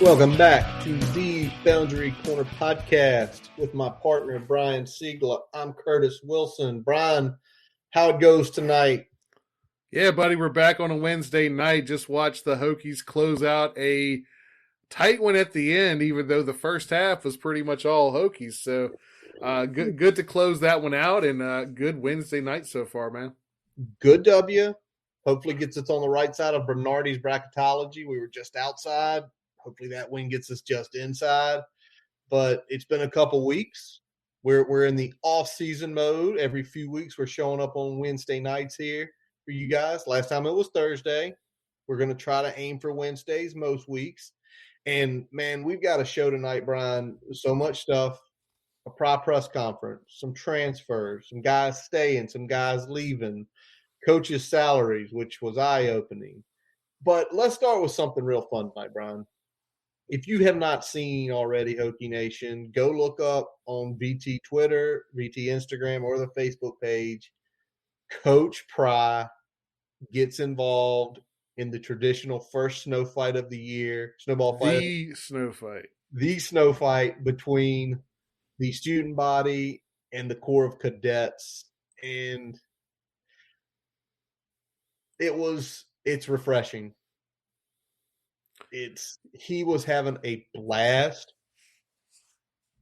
Welcome back to the Boundary Corner podcast with my partner, Brian Siegler. I'm Curtis Wilson. Brian, how it goes tonight? Yeah, buddy, we're back on a Wednesday night. Just watched the Hokies close out a tight one at the end, even though the first half was pretty much all Hokies. So good to close that one out, and good Wednesday night so far, man. Good W. Hopefully gets us on the right side of Bernardi's bracketology. We were just outside. Hopefully that win gets us just inside. But it's been a couple weeks. We're in the off-season mode. Every few weeks we're showing up on Wednesday nights here for you guys. Last time it was Thursday. We're going to try to aim for Wednesdays most weeks. And, man, we've got a show tonight, Brian. So much stuff. A Pry press conference, some transfers, some guys staying, some guys leaving, coaches' salaries, which was eye-opening. But let's start with something real fun tonight, Brian. If you have not seen already, Hokie Nation, go look up on VT Twitter, VT Instagram, or the Facebook page. Coach Pry gets involved in the traditional first snow fight of the year, snowball fight. The snow fight between the student body and the Corps of Cadets. And it's refreshing. He was having a blast.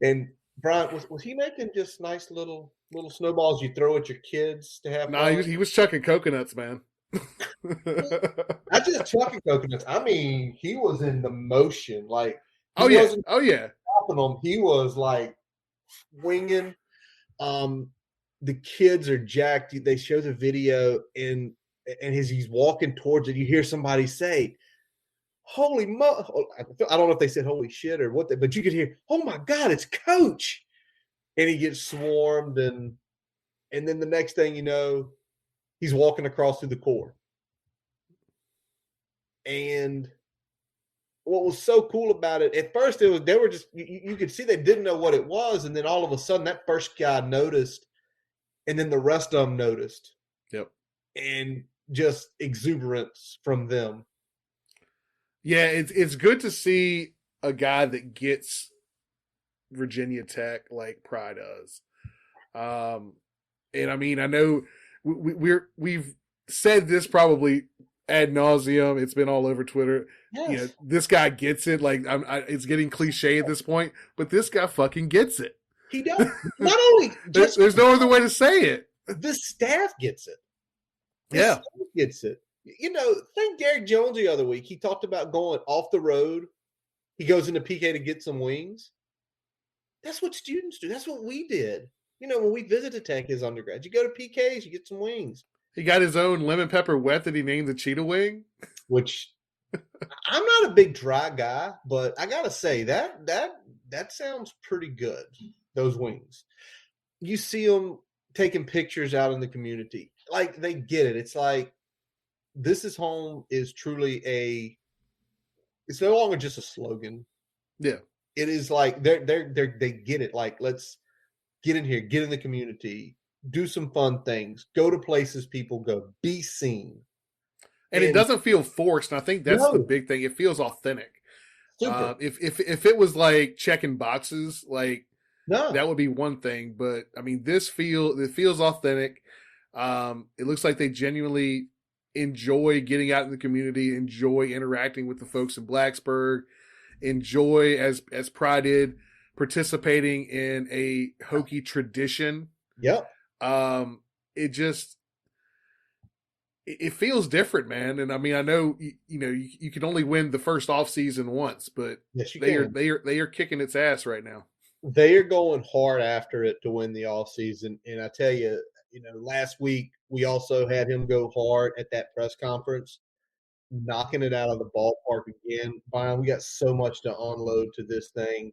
And Brian, was he making just nice little snowballs you throw at your kids to have fun? He was chucking coconuts, man. Not just chucking coconuts. I mean, he was in the motion. Like, oh yeah. Stopping them. He was like swinging. The kids are jacked. They show the video, and as he's walking towards it, you hear somebody say, "Holy mo!" I don't know if they said "holy shit" or what, but you could hear, "Oh my God, it's Coach!" And he gets swarmed, and then the next thing you know, he's walking across through the Corps. And what was so cool about it, at first they were just, you could see they didn't know what it was, and then all of a sudden that first guy noticed, and then the rest of them noticed. Yep. And just exuberance from them. Yeah, it's good to see a guy that gets Virginia Tech like Pry does. And I mean, I know we've said this probably ad nauseum. It's been all over Twitter. Yes. You know, this guy gets it. Like, it's getting cliche at this point, but this guy fucking gets it. He does. Not only there's no other way to say it. The staff gets it. The staff gets it. You know, think Derek Jones the other week. He talked about going off the road. He goes into PK to get some wings. That's what students do. That's what we did. You know, when we visited Tech as undergrads, you go to PKs, you get some wings. He got his own lemon pepper wet that he named the Cheetah Wing. Which I'm not a big dry guy, but I gotta say that sounds pretty good. Those wings. You see them taking pictures out in the community. Like, they get it. It's like, this is home is truly it's no longer just a slogan. Yeah. It is like they get it. Like, let's get in here, get in the community, do some fun things, go to places people go, be seen. And it doesn't feel forced. And I think that's the big thing. It feels authentic. If it was like checking boxes, like, that would be one thing. But I mean, it feels authentic. It looks like they genuinely enjoy getting out in the community, enjoy interacting with the folks in Blacksburg, enjoy, as Pry did, participating in a Hokie tradition. Yep. It feels different, man. And I mean, I know you can only win the first off season once, but yes, they are kicking its ass right now. They are going hard after it to win the off season. And I tell you, last week we also had him go hard at that press conference, knocking it out of the ballpark again. Brian, we got so much to unload to this thing.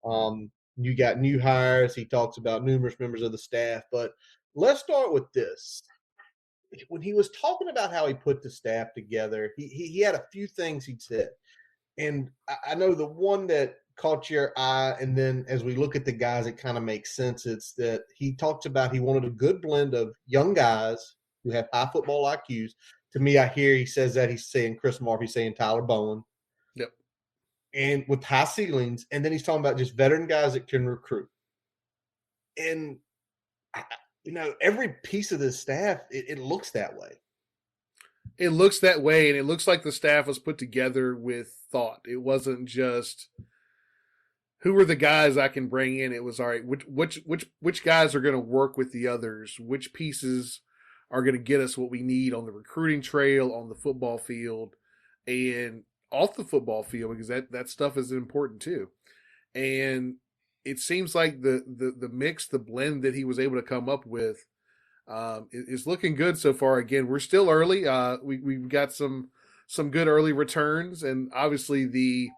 You got new hires. He talks about numerous members of the staff. But let's start with this. When he was talking about how he put the staff together, he had a few things he said. And I know the one that caught your eye, and then as we look at the guys, it kind of makes sense. It's that he talks about he wanted a good blend of young guys who have high football IQs. To me, I hear he says that he's saying Chris Marv, he's saying Tyler Bowen. Yep. and with high ceilings. And then he's talking about just veteran guys that can recruit. And, every piece of this staff, it looks that way. It looks that way, and it looks like the staff was put together with thought. It wasn't just who are the guys I can bring in. It was all right. Which guys are going to work with the others? Which pieces are going to get us what we need on the recruiting trail, on the football field, and off the football field, because that stuff is important too. And it seems like the mix, the blend that he was able to come up with is looking good so far. Again, we're still early. We've got some good early returns, and obviously the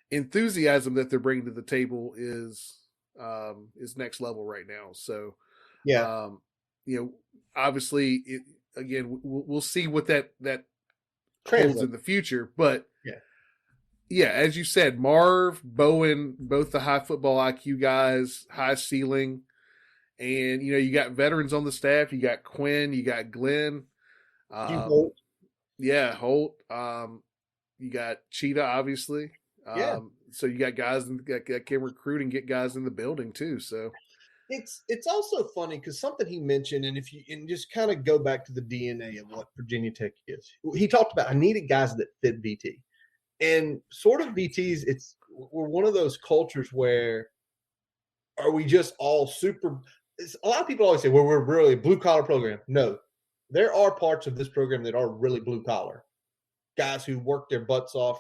enthusiasm that they're bringing to the table is next level right now. So, yeah, obviously, again, we'll see what that holds in the future. But yeah, as you said, Marv, Bowen, both the high football IQ guys, high ceiling. And, you got veterans on the staff. You got Quinn. You got Glenn. Holt. Yeah, Holt. You got Cheetah, obviously. So you got guys that can recruit and get guys in the building, too. So it's also funny because something he mentioned, and just kind of go back to the DNA of what Virginia Tech is. He talked about, I needed guys that fit VT. And sort of VTs, we're one of those cultures where are we just all super – a lot of people always say, well, we're really a blue-collar program. No. There are parts of this program that are really blue-collar. Guys who work their butts off,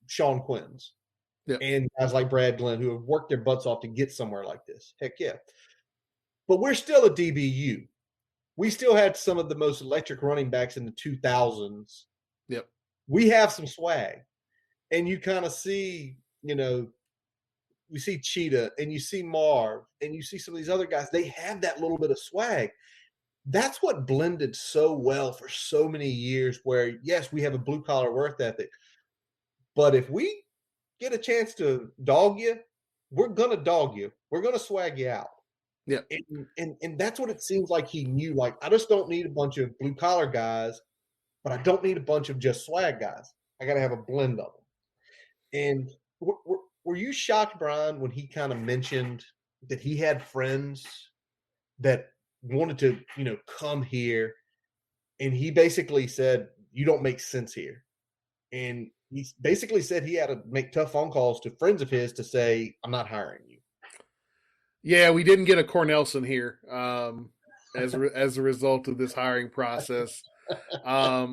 Sean Quinn's, and guys like Brad Glenn who have worked their butts off to get somewhere like this. Heck yeah. But we're still a DBU. We still had some of the most electric running backs in the 2000s. Yep. We have some swag. And you kind of see, you see Cheetah and you see Marv and you see some of these other guys. They have that little bit of swag. That's what blended so well for so many years where, yes, we have a blue-collar work ethic. But if we get a chance to dog you, we're going to dog you. We're going to swag you out. Yeah. And that's what it seems like he knew. Like, I just don't need a bunch of blue-collar guys, but I don't need a bunch of just swag guys. I got to have a blend of them. And were you shocked, Brian, when he kind of mentioned that he had friends that wanted to, come here, and he basically said, you don't make sense here. And he basically said he had to make tough phone calls to friends of his to say, I'm not hiring you. Yeah, we didn't get a Cornelson here as a result of this hiring process. I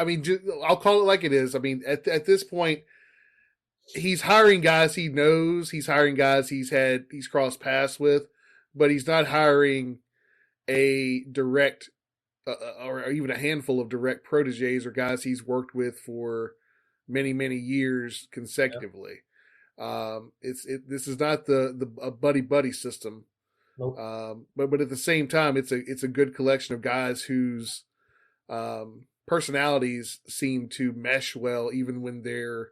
mean, I'll call it like it is. I mean, at this point, he's hiring guys he knows. He's hiring guys he's crossed paths with, but he's not hiring a direct or even a handful of direct proteges or guys he's worked with for many, many years consecutively. Yeah. This is not a buddy system. Nope. But at the same time, it's a good collection of guys whose personalities seem to mesh well, even when they're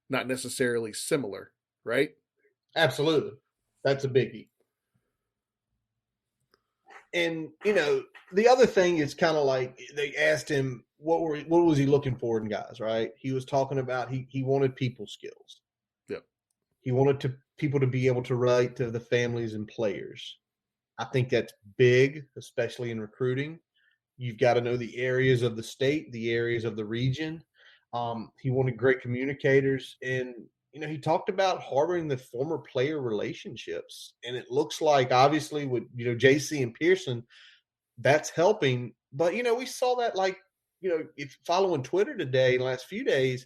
not necessarily similar, right? Absolutely. That's a biggie. And, the other thing is kind of like they asked him, what was he looking for in guys, right? He was talking about he wanted people skills. Yep. He wanted people to be able to relate to the families and players. I think that's big, especially in recruiting. You've got to know the areas of the state, the areas of the region. He wanted great communicators. And, he talked about harboring the former player relationships. And it looks like, obviously, with, JC and Pearson, that's helping. But, we saw that, like, if following Twitter today, the last few days,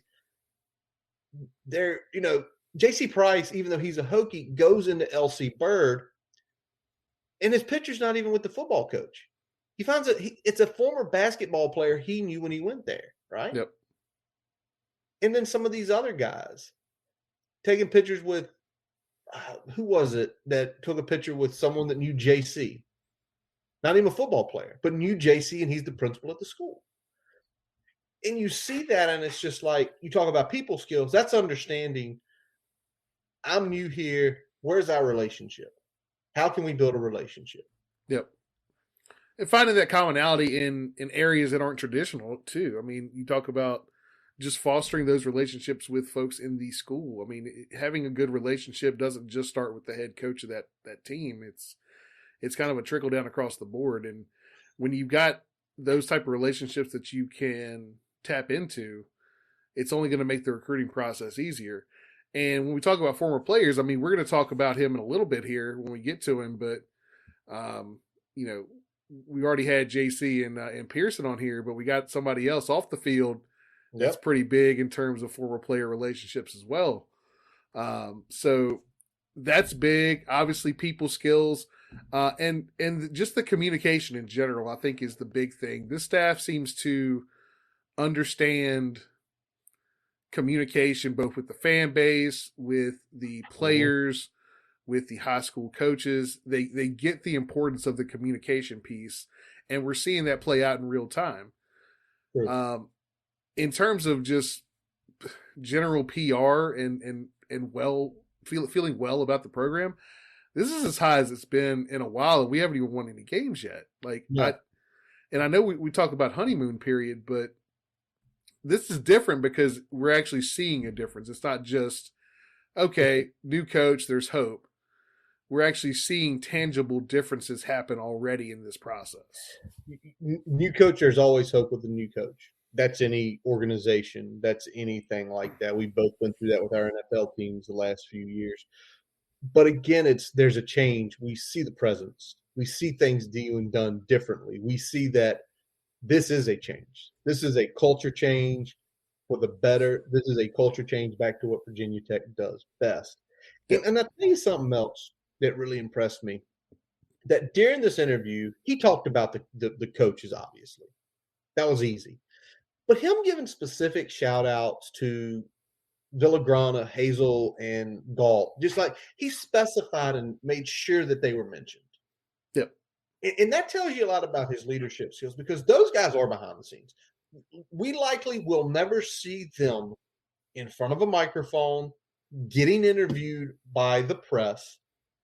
there, JC Price, even though he's a Hokie, goes into LC Bird, and his picture's not even with the football coach. He finds it's a former basketball player he knew when he went there, right? Yep. And then some of these other guys taking pictures with, who was it that took a picture with someone that knew JC? Not even a football player, but knew JC, and he's the principal at the school. And you see that, and it's just like, you talk about people skills. That's understanding, I'm new here. Where's our relationship? How can we build a relationship? Yep. And finding that commonality in areas that aren't traditional too. I mean, you talk about just fostering those relationships with folks in the school. I mean, having a good relationship doesn't just start with the head coach of that team. It's kind of a trickle down across the board. And when you've got those type of relationships that you can tap into, it's only going to make the recruiting process easier. And when we talk about former players, I mean, we're going to talk about him in a little bit here when we get to him, but you know, we already had JC and Pearson on here, but we got somebody else off the field that's pretty big in terms of former player relationships as well. So that's big. Obviously, people skills and just the communication in general, I think, is the big thing. This staff seems to understand communication both with the fan base, with the players, with the high school coaches. They get the importance of the communication piece, and we're seeing that play out in real time. In terms of just general PR and feeling well about the program, this is as high as it's been in a while, and we haven't even won any games yet. I know we talk about honeymoon period, but this is different because we're actually seeing a difference. It's not just, okay, new coach, there's hope. We're actually seeing tangible differences happen already in this process. New coach, there's always hope with a new coach. That's any organization. That's anything like that. We both went through that with our NFL teams the last few years. But again, there's a change. We see the presence. We see things being done differently. We see that this is a change. This is a culture change for the better. This is a culture change back to what Virginia Tech does best. And I'll tell you something else that really impressed me. That during this interview, he talked about the coaches, obviously. That was easy. But him giving specific shout outs to Villagrana, Hazel, and Galt, just like he specified and made sure that they were mentioned. Yep. And that tells you a lot about his leadership skills because those guys are behind the scenes. We likely will never see them in front of a microphone getting interviewed by the press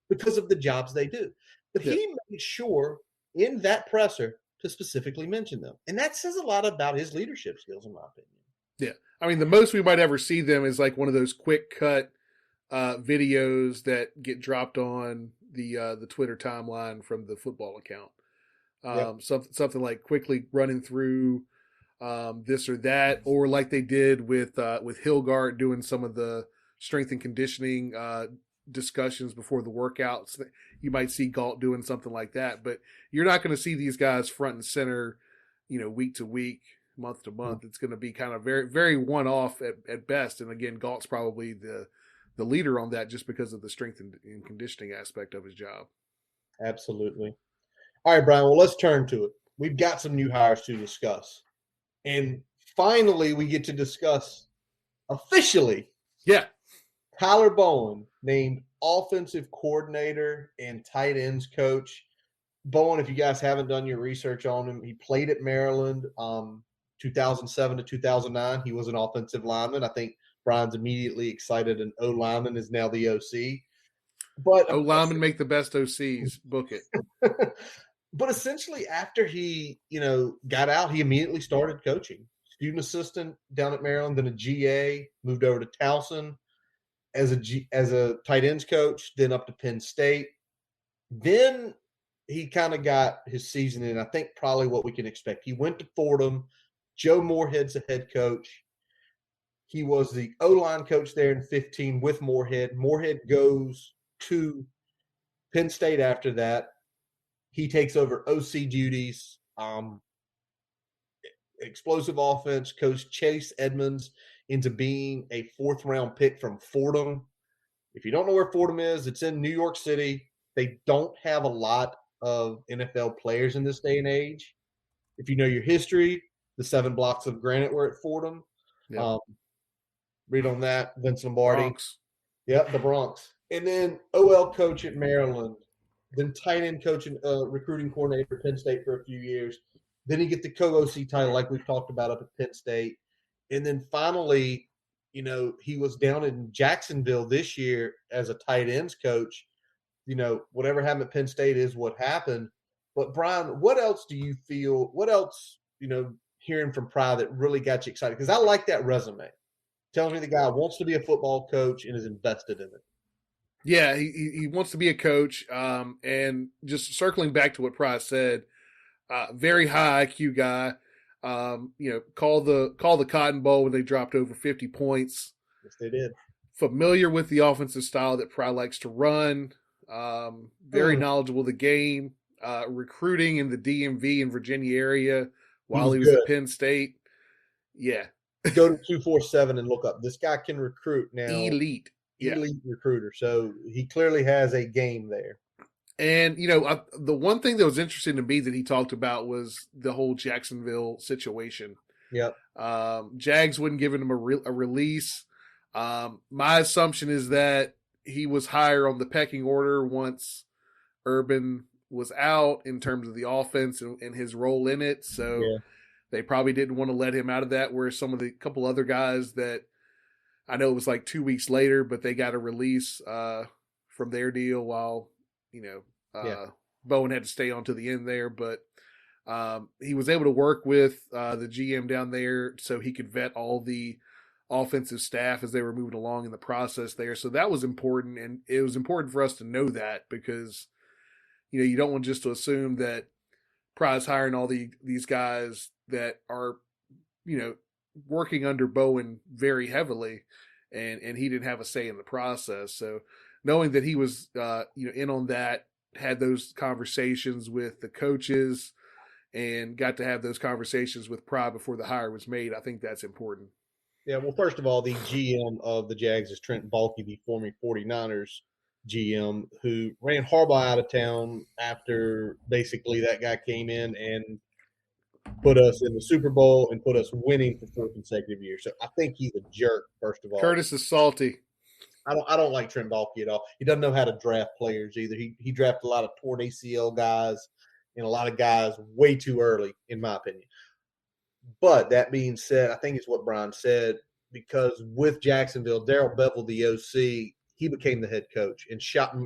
because of the jobs they do. But he made sure in that presser to specifically mention them. And that says a lot about his leadership skills, in my opinion. Yeah. I mean, the most we might ever see them is like one of those quick cut videos that get dropped on the Twitter timeline from the football account. Something like quickly running through this or that, or like they did with Hilgard doing some of the strength and conditioning discussions before the workouts. You might see Galt doing something like that, but you're not going to see these guys front and center, week to week, month to month. It's going to be kind of very, very one-off at best. And again, Galt's probably the leader on that just because of the strength and conditioning aspect of his job. Absolutely. All right, Brian, well, let's turn to it. We've got some new hires to discuss. And finally, we get to discuss officially. Yeah. Tyler Bowen named offensive coordinator and tight ends coach. Bowen, if you guys haven't done your research on him, he played at Maryland 2007 to 2009. He was an offensive lineman. I think Brian's immediately excited an O-lineman is now the OC. But O-linemen make the best OCs. Book it. But essentially, after he, got out, he immediately started coaching. Student assistant down at Maryland, then a GA, moved over to Towson as a tight ends coach, then up to Penn State. Then he kind of got his season in, I think probably what we can expect. He went to Fordham. Joe Moorhead's the head coach. He was the O-line coach there in 2015 with Moorhead. Moorhead goes to Penn State after that. He takes over OC duties. Explosive offense. Coach Chase Edmonds into being a fourth-round pick from Fordham. If you don't know where Fordham is, it's in New York City. They don't have a lot of NFL players in this day and age. If you know your history, the 7 blocks of granite were at Fordham. Yep. Read on that, Vince Lombardi. Bronx. Yep, the Bronx. And then OL coach at Maryland. Then tight end coach and recruiting coordinator at Penn State for a few years. Then he get the co-OC title like we've talked about up at Penn State. And then finally, he was down in Jacksonville this year as a tight ends coach. Whatever happened at Penn State is what happened. But Brian, what else do you feel? What else, hearing from Pry that really got you excited? Because I like that resume. Tells me the guy wants to be a football coach and is invested in it. Yeah, he wants to be a coach. And just circling back to what Pry said, very high IQ guy. Call the Cotton Bowl when they dropped over 50 points. Yes, they did. Familiar with the offensive style that Pry likes to run. Very knowledgeable of the game. Recruiting in the DMV and Virginia area while he was at Penn State. Yeah. Go to 247 and look up. This guy can recruit now. Elite. Elite recruiter. So he clearly has a game there. And, the one thing that was interesting to me that he talked about was the whole Jacksonville situation. Yep. Jags wouldn't give him a release. My assumption is that he was higher on the pecking order once Urban was out in terms of the offense and his role in it. So they probably didn't want to let him out of that, whereas some of the couple other guys that I know it was like 2 weeks later, but they got a release from their deal while, Bowen had to stay on to the end there. But he was able to work with the GM down there so he could vet all the offensive staff as they were moving along in the process there. So that was important. And it was important for us to know that because, you don't want just to assume that Pry's hiring all these guys that are, working under Bowen very heavily and he didn't have a say in the process. So knowing that he was, in on that, had those conversations with the coaches and got to have those conversations with Pry before the hire was made, I think that's important. Yeah, well, first of all, the GM of the Jags is Trent Baalke, the former 49ers GM, who ran Harbaugh out of town after basically that guy came in and put us in the Super Bowl and put us winning for 4 consecutive years. So I think he's a jerk, first of all. Curtis is salty. I don't like Trent Baalke at all. He doesn't know how to draft players either. He drafted a lot of torn ACL guys and a lot of guys way too early, in my opinion. But that being said, I think it's what Brian said, because with Jacksonville, Darrell Bevell, the OC, he became the head coach, and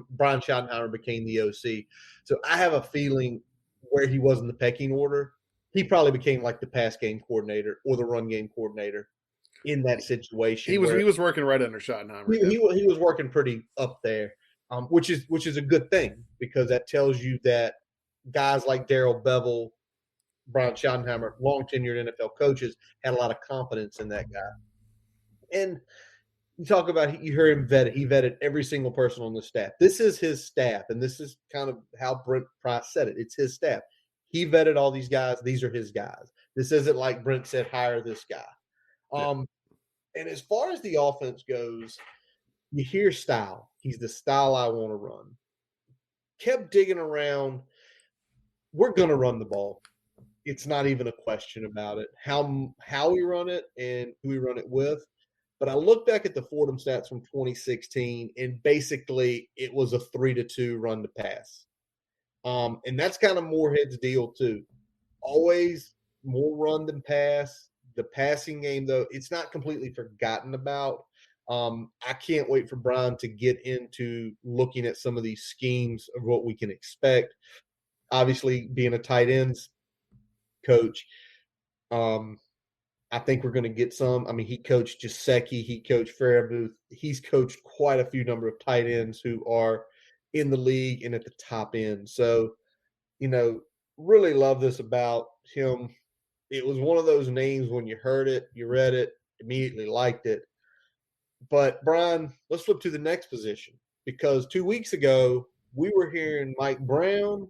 Brian Schottenheimer became the OC. So I have a feeling where he was in the pecking order, he probably became like the pass game coordinator or the run game coordinator in that situation. He was working right under Schottenheimer. He was working pretty up there, which is a good thing because that tells you that guys like Darrell Bevell, Brian Schottenheimer, long tenured NFL coaches, had a lot of confidence in that guy. And you talk about, you heard him vetted. He vetted every single person on the staff. This is his staff, and this is kind of how Brent Pry said it. It's his staff. He vetted all these guys. These are his guys. This isn't like Brent said, hire this guy. And as far as the offense goes, you hear style. He's the style I want to run. Kept digging around. We're going to run the ball. It's not even a question about it. How we run it and who we run it with. But I look back at the Fordham stats from 2016, and basically it was a 3-2 run to pass. And that's kind of Moorhead's deal too. Always more run than pass. The passing game, though, it's not completely forgotten about. I can't wait for Brian to get into looking at some of these schemes of what we can expect. Obviously, being a tight ends coach, I think we're going to get some. I mean, he coached Gesicki, he coached Farabuth. He's coached quite a few number of tight ends who are in the league and at the top end. So, really love this about him. It was one of those names when you heard it, you read it, immediately liked it. But, Brian, let's flip to the next position because 2 weeks ago, we were hearing Mike Brown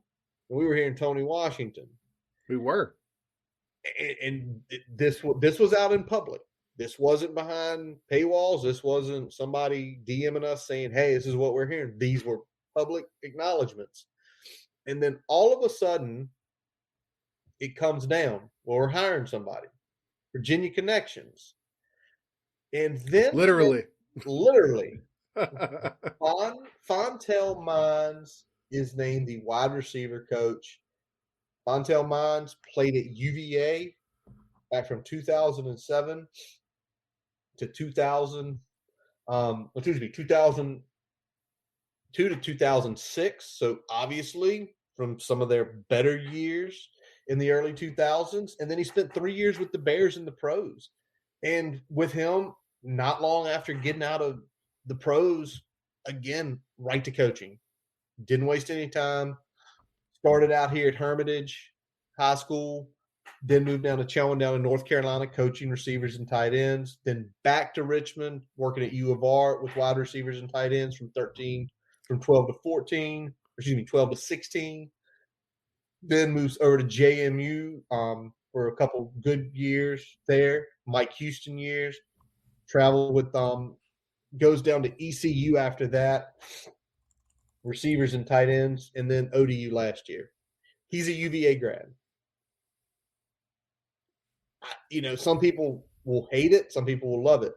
and we were hearing Tony Washington. We were. And this was out in public. This wasn't behind paywalls. This wasn't somebody DMing us saying, hey, this is what we're hearing. These were public acknowledgments. And then all of a sudden, it comes down. Well, we're hiring somebody. Virginia connections. And then literally. Fontel Mines is named the wide receiver coach. Fontel Mines played at UVA back from 2007 to 2002 to 2006. So obviously from some of their better years. in the early 2000s, and then he spent 3 years with the Bears in the pros. And with him, not long after getting out of the pros, again, right to coaching. Didn't waste any time. Started out here at Hermitage High School, then moved down to Chelman down in North Carolina, coaching receivers and tight ends. Then back to Richmond, working at U of R with wide receivers and tight ends from 12 to 14, 12 to 16. Then moves over to JMU for a couple good years there. Mike Houston years. Traveled with goes down to ECU after that. Receivers and tight ends, and then ODU last year. He's a UVA grad. Some people will hate it. Some people will love it.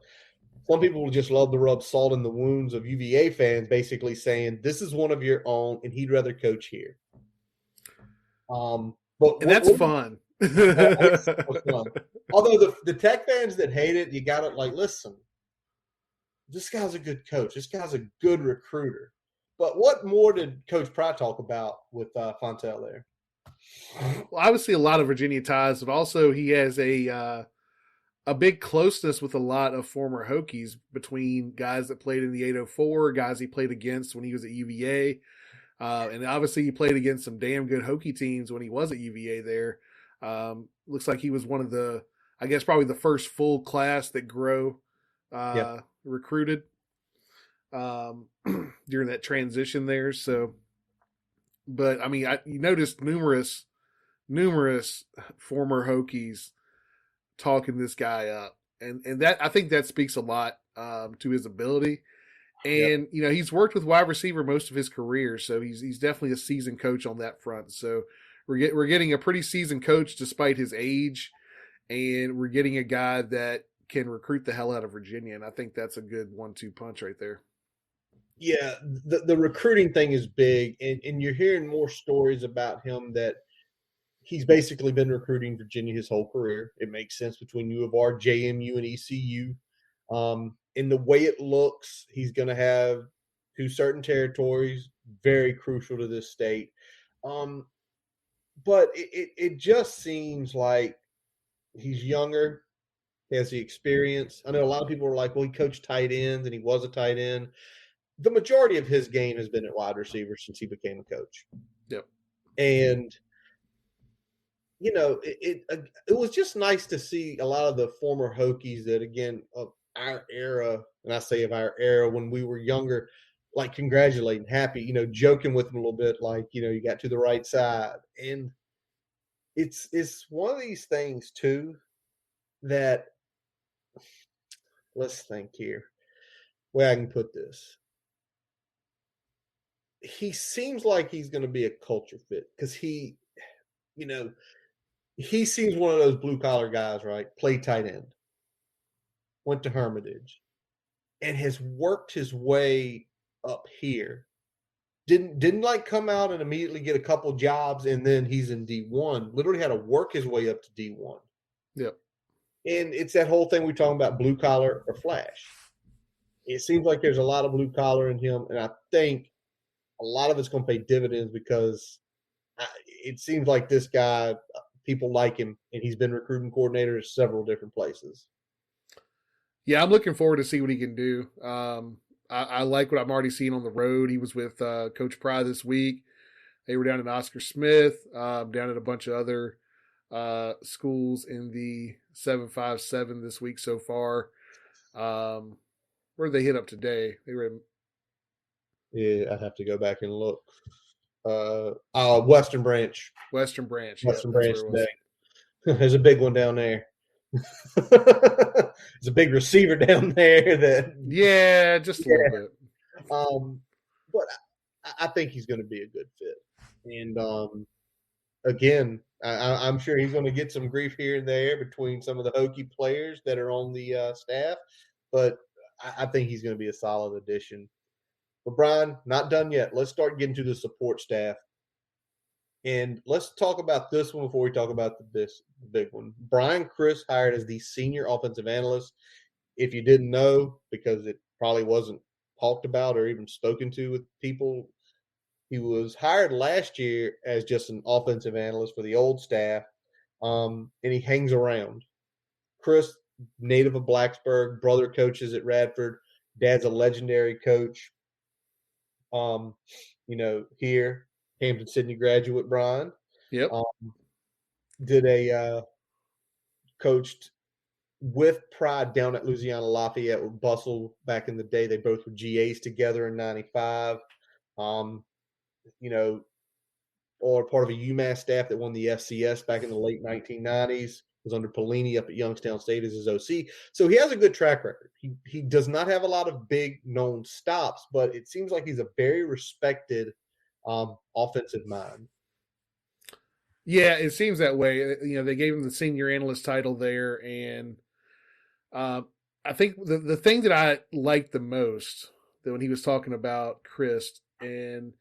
Some people will just love to rub salt in the wounds of UVA fans, basically saying this is one of your own, and he'd rather coach here. That's fun. It's fun. Although the Tech fans that hate it, you got to listen. This guy's a good coach. This guy's a good recruiter. But what more did Coach Pry talk about with Fontel there? Well, obviously a lot of Virginia ties, but also he has a big closeness with a lot of former Hokies between guys that played in the 804, guys he played against when he was at UVA. And obviously he played against some damn good Hokie teams when he was at UVA there. Looks like he was one of the, I guess, probably the first full class that Grow recruited during that transition there. So, but I mean, you noticed numerous former Hokies talking this guy up, and that, I think that speaks a lot to his ability. And he's worked with wide receiver most of his career, so he's definitely a seasoned coach on that front. So we're getting a pretty seasoned coach despite his age, and we're getting a guy that can recruit the hell out of Virginia, and I think that's a good 1-2 punch right there. Yeah, the recruiting thing is big, and you're hearing more stories about him that he's basically been recruiting Virginia his whole career. It makes sense between U of R, JMU, and ECU. In the way it looks, he's going to have 2 certain territories, very crucial to this state. But it just seems like he's younger, he has the experience. I know a lot of people are like, well, he coached tight ends and he was a tight end. The majority of his game has been at wide receiver since he became a coach. Yep. And it was just nice to see a lot of the former Hokies that, again, of our era, and I say of our era when we were younger, like congratulating, happy, joking with them a little bit, like, you got to the right side. And it's one of these things too that, let's think here, way I can put this. He seems like he's going to be a culture fit because he seems one of those blue collar guys, right? Play tight end, went to Hermitage, and has worked his way up here. Didn't like come out and immediately get a couple jobs and then he's in D1. Literally had to work his way up to D1. Yep. And it's that whole thing we're talking about, blue collar or flash. It seems like there's a lot of blue collar in him, and I think a lot of it's going to pay dividends because it seems like this guy, people like him, and he's been recruiting coordinator at several different places. Yeah, I'm looking forward to see what he can do. I like what I'm already seeing on the road. He was with Coach Pry this week. They were down at Oscar Smith, down at a bunch of other schools in the 757 this week so far. Where did they hit up today? They were in... Yeah, I'd have to go back and look. Western Branch. Western Branch today. There's a big one down there. There's a big receiver down there that just a little bit. But I think he's going to be a good fit. And again, I'm sure he's going to get some grief here and there between some of the Hokie players that are on the staff, but I think he's going to be a solid addition. But Brian, not done yet. Let's start getting to the support staff. And let's talk about this one before we talk about this big one. Brian Chris hired as the senior offensive analyst. If you didn't know, because it probably wasn't talked about or even spoken to with people, He was hired last year as just an offensive analyst for the old staff, and he hangs around. Chris, native of Blacksburg, brother coaches at Radford. Dad's a legendary coach. Here, Hampton Sydney graduate Brian. Yep. Coached with Pry down at Louisiana Lafayette with Bustle back in the day. They both were GAs together in '95. Or part of a UMass staff that won the FCS back in the late 1990s. Was under Pelini up at Youngstown State as his OC. So he has a good track record. He does not have a lot of big known stops, but it seems like he's a very respected offensive mind. Yeah, it seems that way. They gave him the senior analyst title there, and I think the thing that I liked the most that when he was talking about Chris, and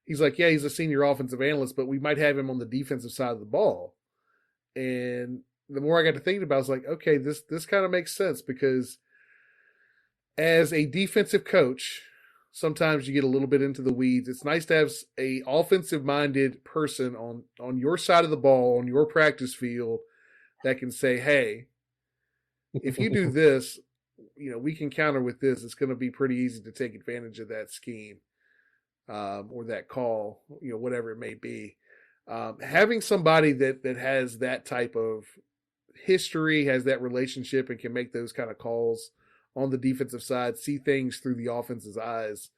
he's like, yeah, he's a senior offensive analyst, but we might have him on the defensive side of the ball. And the more I got to thinking about it, I was like, okay, this kind of makes sense, because as a defensive coach, sometimes you get a little bit into the weeds. It's nice to have a offensive minded person on your side of the ball, on your practice field, that can say, hey, if you do this, we can counter with this. It's going to be pretty easy to take advantage of that scheme, or that call, whatever it may be. Having somebody that has that type of history, has that relationship, and can make those kind of calls on the defensive side, see things through the offense's eyes,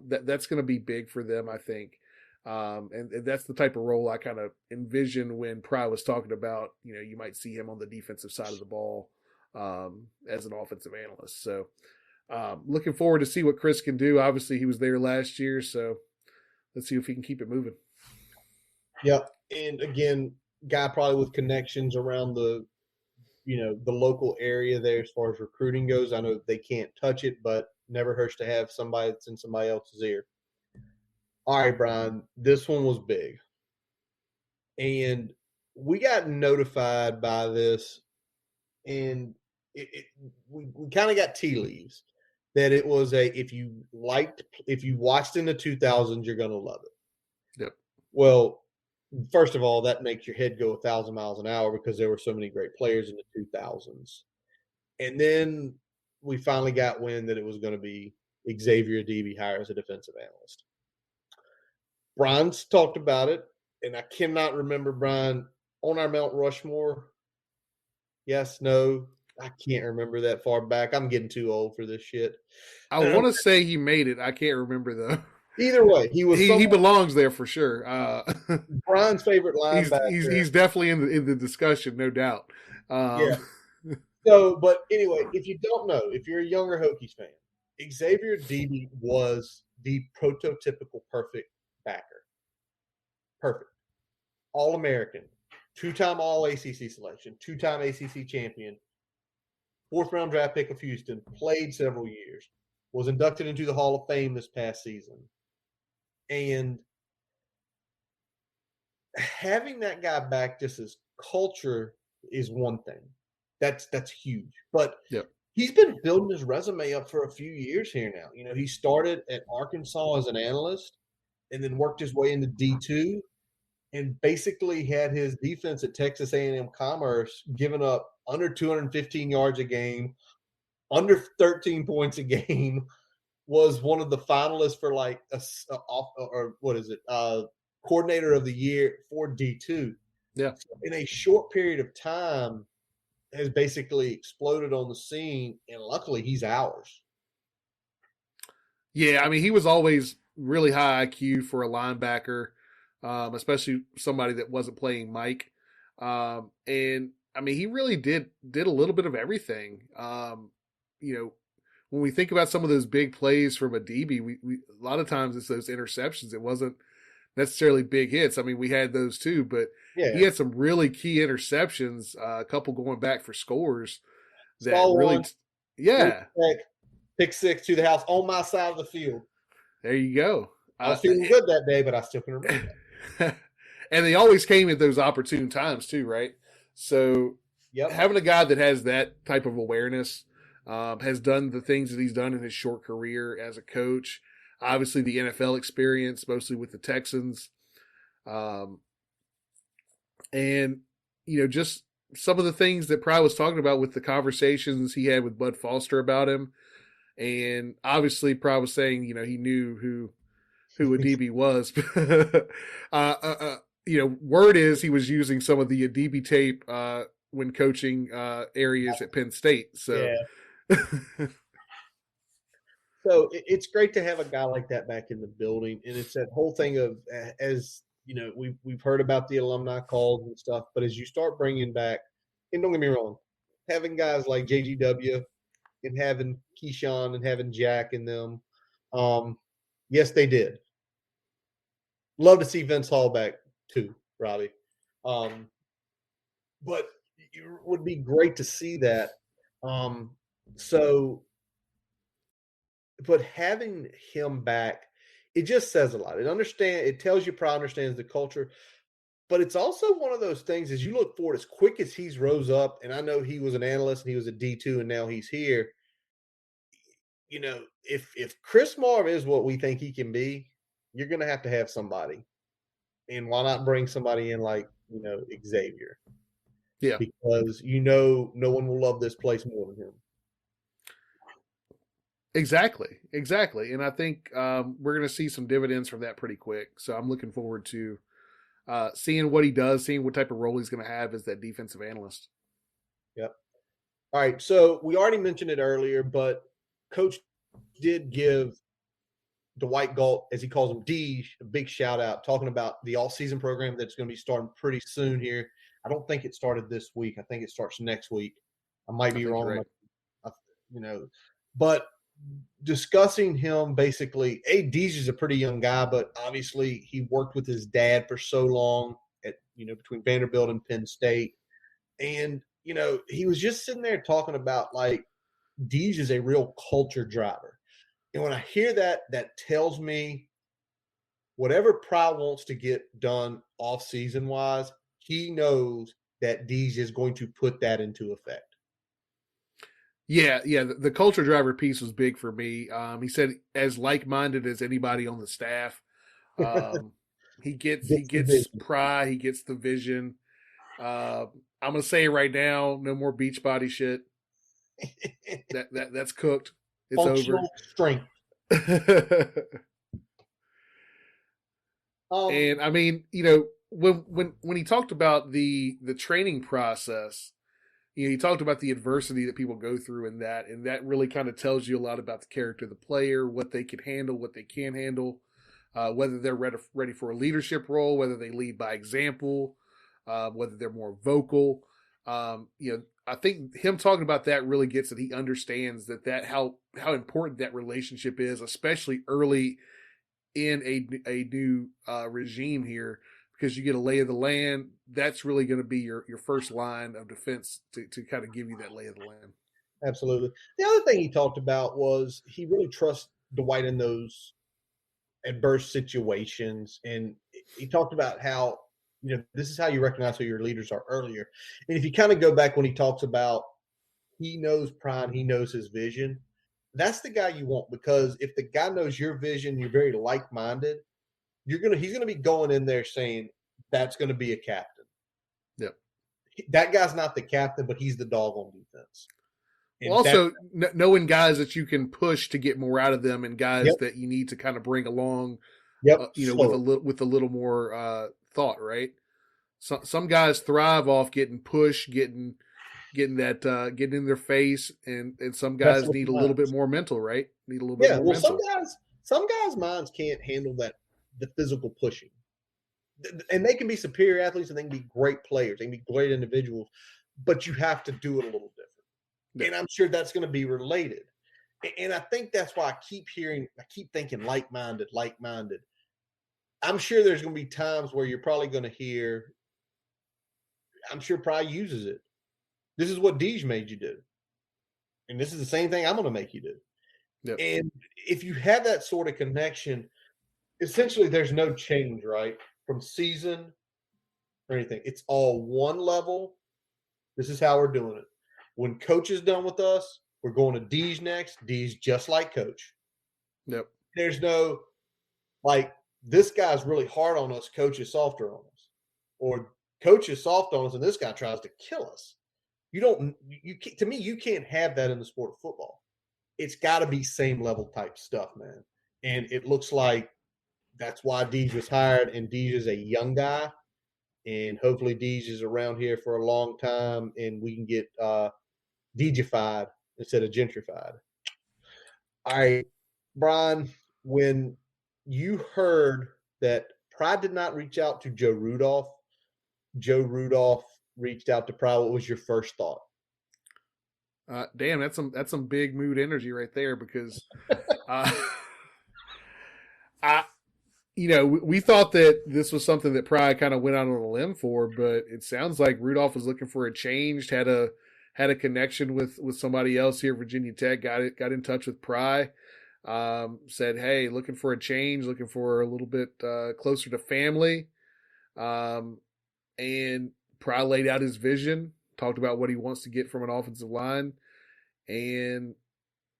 that's going to be big for them, I think. And that's the type of role I kind of envision when Pry was talking about, you might see him on the defensive side of the ball as an offensive analyst. So looking forward to see what Chris can do. Obviously, he was there last year, so let's see if he can keep it moving. Yep. And again, guy probably with connections around the local area there as far as recruiting goes. I know they can't touch it, but never hurts to have somebody that's in somebody else's ear. All right, Brian, this one was big. And we got notified by this, and we kind of got tea leaves that it was if you watched in the 2000s, you're going to love it. Yep. Well, first of all, that makes your head go 1,000 miles an hour because there were so many great players in the 2000s. And then we finally got wind that it was going to be Xavier Adebe hired as a defensive analyst. Brian's talked about it, and I cannot remember, Brian, on our Mount Rushmore. Yes, no, I can't remember that far back. I'm getting too old for this shit. I want to say he made it. I can't remember, though. Either way, he belongs there for sure. Brian's favorite linebacker. He's definitely in the discussion, no doubt. Yeah. So, but anyway, if you don't know, if you're a younger Hokies fan, Xavier Adebe was the prototypical perfect backer. Perfect. All-American, 2-time All-ACC selection, 2-time ACC champion, 4th-round draft pick of Houston, played several years, was inducted into the Hall of Fame this past season. And having that guy back just as culture is one thing. That's huge. But he's been building his resume up for a few years here now. He started at Arkansas as an analyst and then worked his way into D2 and basically had his defense at Texas A&M Commerce giving up under 215 yards a game, under 13 points a game, was one of the finalists for coordinator of the year for D2. Yeah. So in a short period of time has basically exploded on the scene, and luckily he's ours. Yeah, I mean, he was always really high IQ for a linebacker, especially somebody that wasn't playing Mike. And I mean, he really did a little bit of everything. When we think about some of those big plays from Adebe, we a lot of times it's those interceptions. It wasn't necessarily big hits. I mean, we had those too, but he had some really key interceptions, a couple going back for scores that really, pick six to the house on my side of the field. There you go. I was feeling good that day, but I still can remember that. And they always came at those opportune times too, right? So having a guy that has that type of awareness, has done the things that he's done in his short career as a coach, obviously the NFL experience, mostly with the Texans. And, just some of the things that Pry was talking about with the conversations he had with Bud Foster about him. And obviously Pry was saying, he knew who Adibi was. Word is he was using some of the Adibi tape when coaching areas at Penn State. So, yeah. So it's great to have a guy like that back in the building, and it's that whole thing of, as we've heard about the alumni calls and stuff, but as you start bringing back, and don't get me wrong, having guys like JGW and having Keyshawn and having Jack and them, yes, they did. Love to see Vince Hall back too, Robbie. But it would be great to see that. But having him back, it just says a lot. It tells you Pry understands the culture, but it's also one of those things as you look forward, as quick as he's rose up, and I know he was an analyst and he was a D2 and now he's here. If Chris Marv is what we think he can be, you're going to have somebody. And why not bring somebody in like, Xavier? Yeah. Because no one will love this place more than him. Exactly. And I think we're going to see some dividends from that pretty quick. So I'm looking forward to seeing what he does, seeing what type of role he's going to have as that defensive analyst. Yep. All right. So we already mentioned it earlier, but Coach did give Dwight Galt, as he calls him, D, a big shout out, talking about the all-season program that's going to be starting pretty soon here. I don't think it started this week. I think it starts next week. I might be wrong. Right. But discussing him basically, Deej is a pretty young guy, but obviously he worked with his dad for so long at, between Vanderbilt and Penn State. And, he was just sitting there talking about like Deej is a real culture driver. And when I hear that, that tells me whatever Pry wants to get done off season wise, he knows that Deej is going to put that into effect. Yeah. The culture driver piece was big for me. He said as like-minded as anybody on the staff. He gets Pry, he gets the vision. I'm gonna say right now, no more beach body shit. That's cooked. It's functional over. Strength. And I mean, when he talked about the training process, he talked about the adversity that people go through in that, and that really kind of tells you a lot about the character of the player, what they can handle, what they can't handle, whether they're ready for a leadership role, whether they lead by example, whether they're more vocal. I think him talking about that really gets that he understands that how important that relationship is, especially early in a new regime here, because you get a lay of the land. That's really going to be your first line of defense to kind of give you that lay of the land. Absolutely. The other thing he talked about was he really trusts Dwight in those adverse situations. And he talked about how, this is how you recognize who your leaders are earlier. And if you kind of go back when he talks about he knows Pry, he knows his vision, that's the guy you want, because if the guy knows your vision, you're very like-minded, he's going to be going in there saying that's going to be a captain. Yep. That guy's not the captain, but he's the dog on defense. Well, also knowing guys that you can push to get more out of them, and guys Yep. that you need to kind of bring along, Yep. With a little more thought, right? So, some guys thrive off getting pushed, getting in their face, and some guys need a little bit more mental, right? Need a little bit more mental. Some guys' minds can't handle the physical pushing. And they can be superior athletes and they can be great players. They can be great individuals, but you have to do it a little different. Yeah. And I'm sure that's going to be related. And I think that's why I keep thinking like-minded. I'm sure there's going to be times where you're probably going to hear, I'm sure Pry uses it. This is what Deej made you do. And this is the same thing I'm going to make you do. Yep. And if you have that sort of connection, essentially there's no change, right? From season or anything. It's all one level. This is how we're doing it. When Coach is done with us, we're going to Deej next. Deej just like Coach. Yep. there's no like this guy's really hard on us, coach is softer on us, or coach is soft on us, and this guy tries to kill us. To me, you can't have that in the sport of football. It's got to be same level type stuff, man. And it looks like that's why Deej was hired, and Deej is a young guy, and hopefully Deej is around here for a long time, and we can get Deejified instead of gentrified. All right, Brian, when you heard that Pry did not reach out to Joe Rudolph reached out to Pry, what was your first thought? Damn, that's some big mood energy right there, because we thought that this was something that Pry kind of went out on a limb for, but it sounds like Rudolph was looking for a change, had a connection with somebody else here at Virginia Tech, got in touch with Pry, said, hey, looking for a change, looking for a little bit closer to family. And Pry laid out his vision, talked about what he wants to get from an offensive line. And,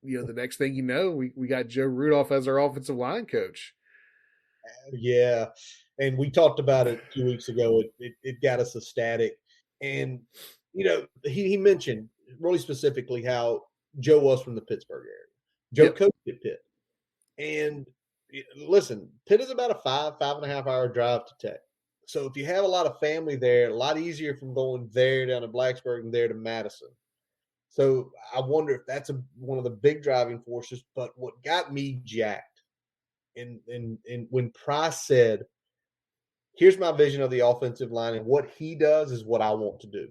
the next thing you know, we got Joe Rudolph as our offensive line coach. Yeah. And we talked about it 2 weeks ago. It got us ecstatic. And, he mentioned really specifically how Joe was from the Pittsburgh area. Joe coached at Pitt. And listen, Pitt is about a 5.5 hour drive to Tech. So if you have a lot of family there, a lot easier from going there down to Blacksburg and there to Madison. So I wonder if that's one of the big driving forces. But what got me jacked, and when Price said, here's my vision of the offensive line, and what he does is what I want to do.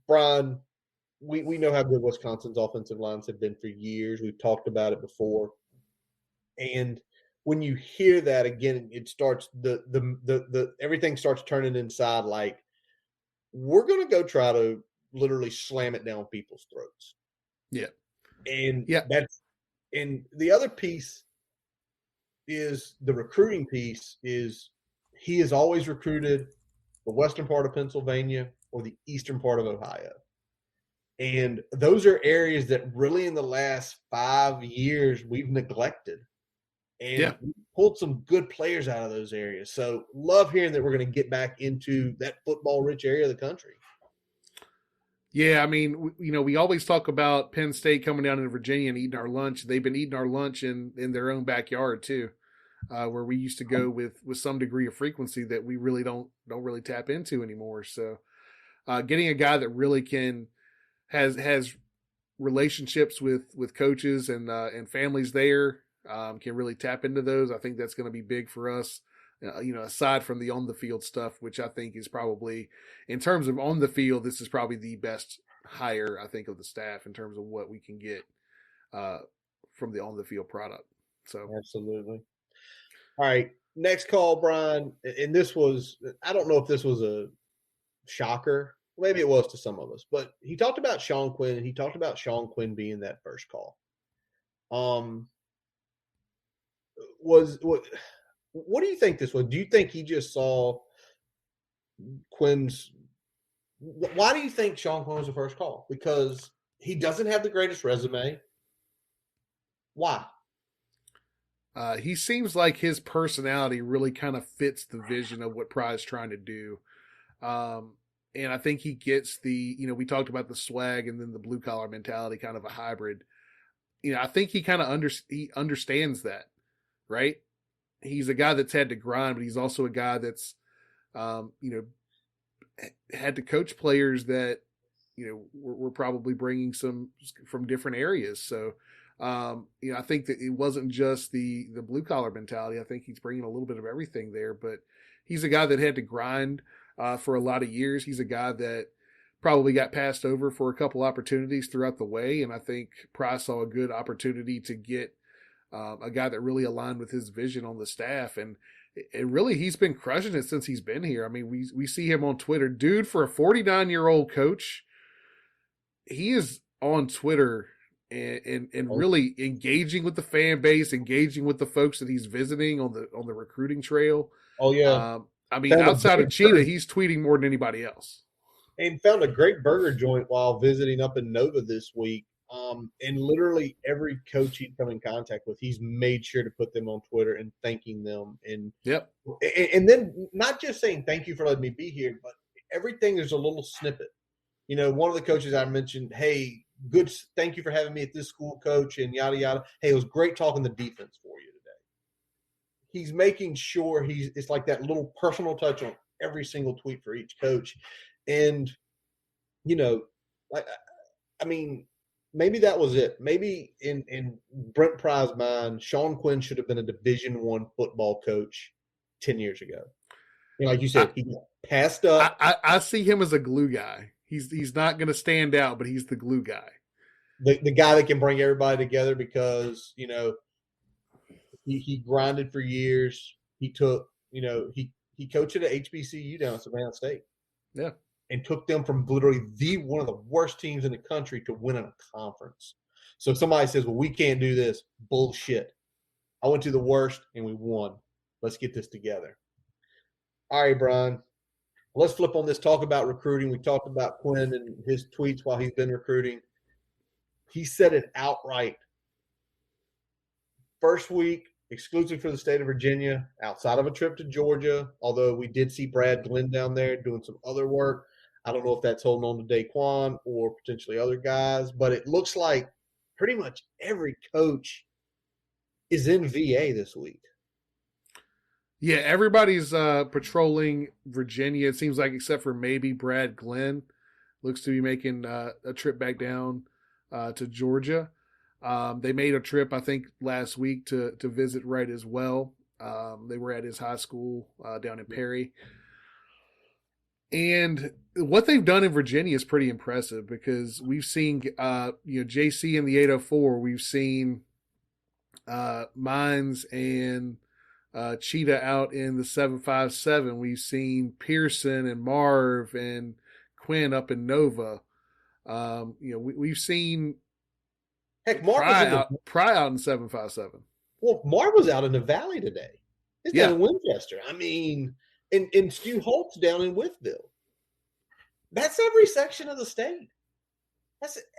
Brian, we know how good Wisconsin's offensive lines have been for years. We've talked about it before. And when you hear that again, it starts the everything starts turning inside. Like, we're going to go try to literally slam it down people's throats. Yeah. And and the other piece is the recruiting piece. Is he has always recruited the western part of Pennsylvania or the eastern part of Ohio. And those are areas that really in the last 5 years we've neglected. And we pulled some good players out of those areas. So love hearing that we're going to get back into that football-rich area of the country. Yeah, I mean, we always talk about Penn State coming down into Virginia and eating our lunch. They've been eating our lunch in their own backyard too, where we used to go with some degree of frequency that we really don't really tap into anymore. So getting a guy that really has relationships with coaches and families there, can really tap into those. I think that's going to be big for us, aside from the on the field stuff, which I think is probably, in terms of on the field, this is probably the best hire, I think, of the staff in terms of what we can get from the on the field product. So absolutely. All right, next call, Brian. And this was, I don't know if this was a shocker. Maybe it was to some of us, but he talked about Sean Quinn, and he talked about Sean Quinn being that first call. What do you think this was? Do you think he just saw Quinn's? Why do you think Sean Quinn was the first call? Because he doesn't have the greatest resume. Why? He seems like his personality really kind of fits the vision of what Pry is trying to do. And I think he gets we talked about the swag and then the blue collar mentality, kind of a hybrid. I think he kind of he understands that, right? He's a guy that's had to grind, but he's also a guy that's, had to coach players that, were probably bringing some from different areas. So, I think that it wasn't just the blue collar mentality. I think he's bringing a little bit of everything there, but he's a guy that had to grind for a lot of years. He's a guy that probably got passed over for a couple opportunities throughout the way. And I think Price saw a good opportunity to get a guy that really aligned with his vision on the staff. And really, he's been crushing it since he's been here. I mean, we see him on Twitter. Dude, for a 49-year-old coach, he is on Twitter and really engaging with the fan base, engaging with the folks that he's visiting on the recruiting trail. Oh, yeah. I mean, outside of Cheetah, he's tweeting more than anybody else. And found a great burger joint while visiting up in Nova this week. And literally every coach he's come in contact with, he's made sure to put them on Twitter and thanking them. And and then not just saying thank you for letting me be here, but everything is a little snippet. One of the coaches I mentioned, hey, good, thank you for having me at this school, coach, and yada yada. Hey, it was great talking the defense for you today. He's making sure it's like that little personal touch on every single tweet for each coach. And maybe that was it. Maybe in Brent Pry's mind, Sean Quinn should have been a Division I football coach 10 years ago. Like you said, he got passed up. I see him as a glue guy. He's not going to stand out, but he's the glue guy. The guy that can bring everybody together because, he grinded for years. He took, he coached at HBCU down at Savannah State. Yeah. And took them from literally one of the worst teams in the country to winning a conference. So if somebody says, well, we can't do this, bullshit. I went to the worst and we won. Let's get this together. All right, Brian. Let's flip on this. Talk about recruiting. We talked about Quinn and his tweets while he's been recruiting. He said it outright. First week, exclusive for the state of Virginia, outside of a trip to Georgia, although we did see Brad Glenn down there doing some other work. I don't know if that's holding on to Daquan or potentially other guys, but it looks like pretty much every coach is in VA this week. Yeah, everybody's patrolling Virginia, it seems like, except for maybe Brad Glenn. Looks to be making a trip back down to Georgia. They made a trip, I think, last week to visit Wright as well. They were at his high school down in Perry. And what they've done in Virginia is pretty impressive because we've seen, JC in the 804, we've seen Mines and Cheetah out in the 757. We've seen Pearson and Marv and Quinn up in Nova. We've seen Pry out in 757. Well, Marv was out in the Valley today. He's down in Winchester. And Stu Holt's down in Wytheville. That's every section of the state.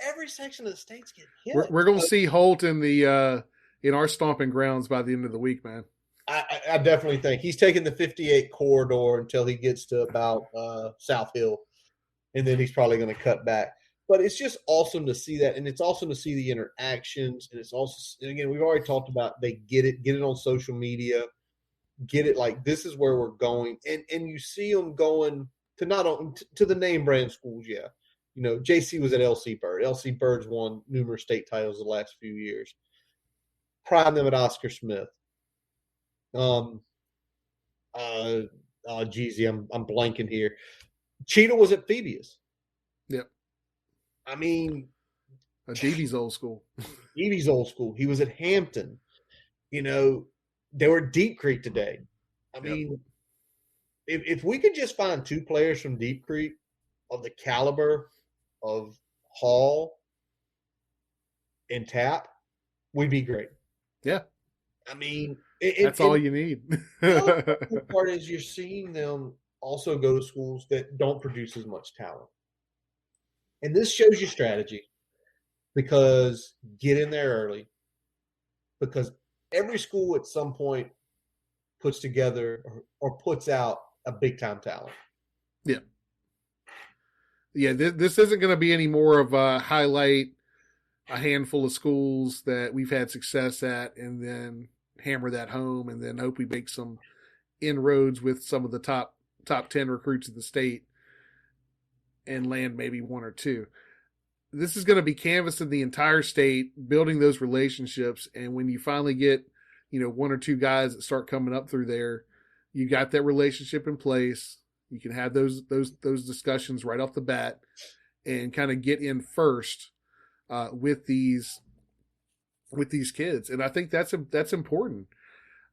Every section of the state's getting hit. We're going to see Holt in our stomping grounds by the end of the week, man. I definitely think he's taking the 58 corridor until he gets to about South Hill, and then he's probably going to cut back. But it's just awesome to see that, and it's awesome to see the interactions. And it's also, and again, we've already talked about they get it on social media, get it like this is where we're going, and you see them going to not only to the name brand schools. Yeah, JC was at LC Bird. LC Bird's won numerous state titles the last few years. Prime them at Oscar Smith. I'm blanking here. Cheetah was at Phoebe's. Yep. Davey's old school. Davey's old school. He was at Hampton. They were at Deep Creek today. If we could just find two players from Deep Creek of the caliber of Hall and Tapp, we'd be great. Yeah. That's all you need. The other part is you're seeing them also go to schools that don't produce as much talent. And this shows you strategy because get in there early because every school at some point puts together or puts out a big-time talent. Yeah. Yeah, this isn't going to be any more of a highlight a handful of schools that we've had success at and then hammer that home and then hope we make some inroads with some of the top 10 recruits in the state and land maybe one or two. This is going to be canvassing the entire state, building those relationships. And when you finally get, one or two guys that start coming up through there, you got that relationship in place. You can have those discussions right off the bat and kind of get in first with these kids. And I think that's important.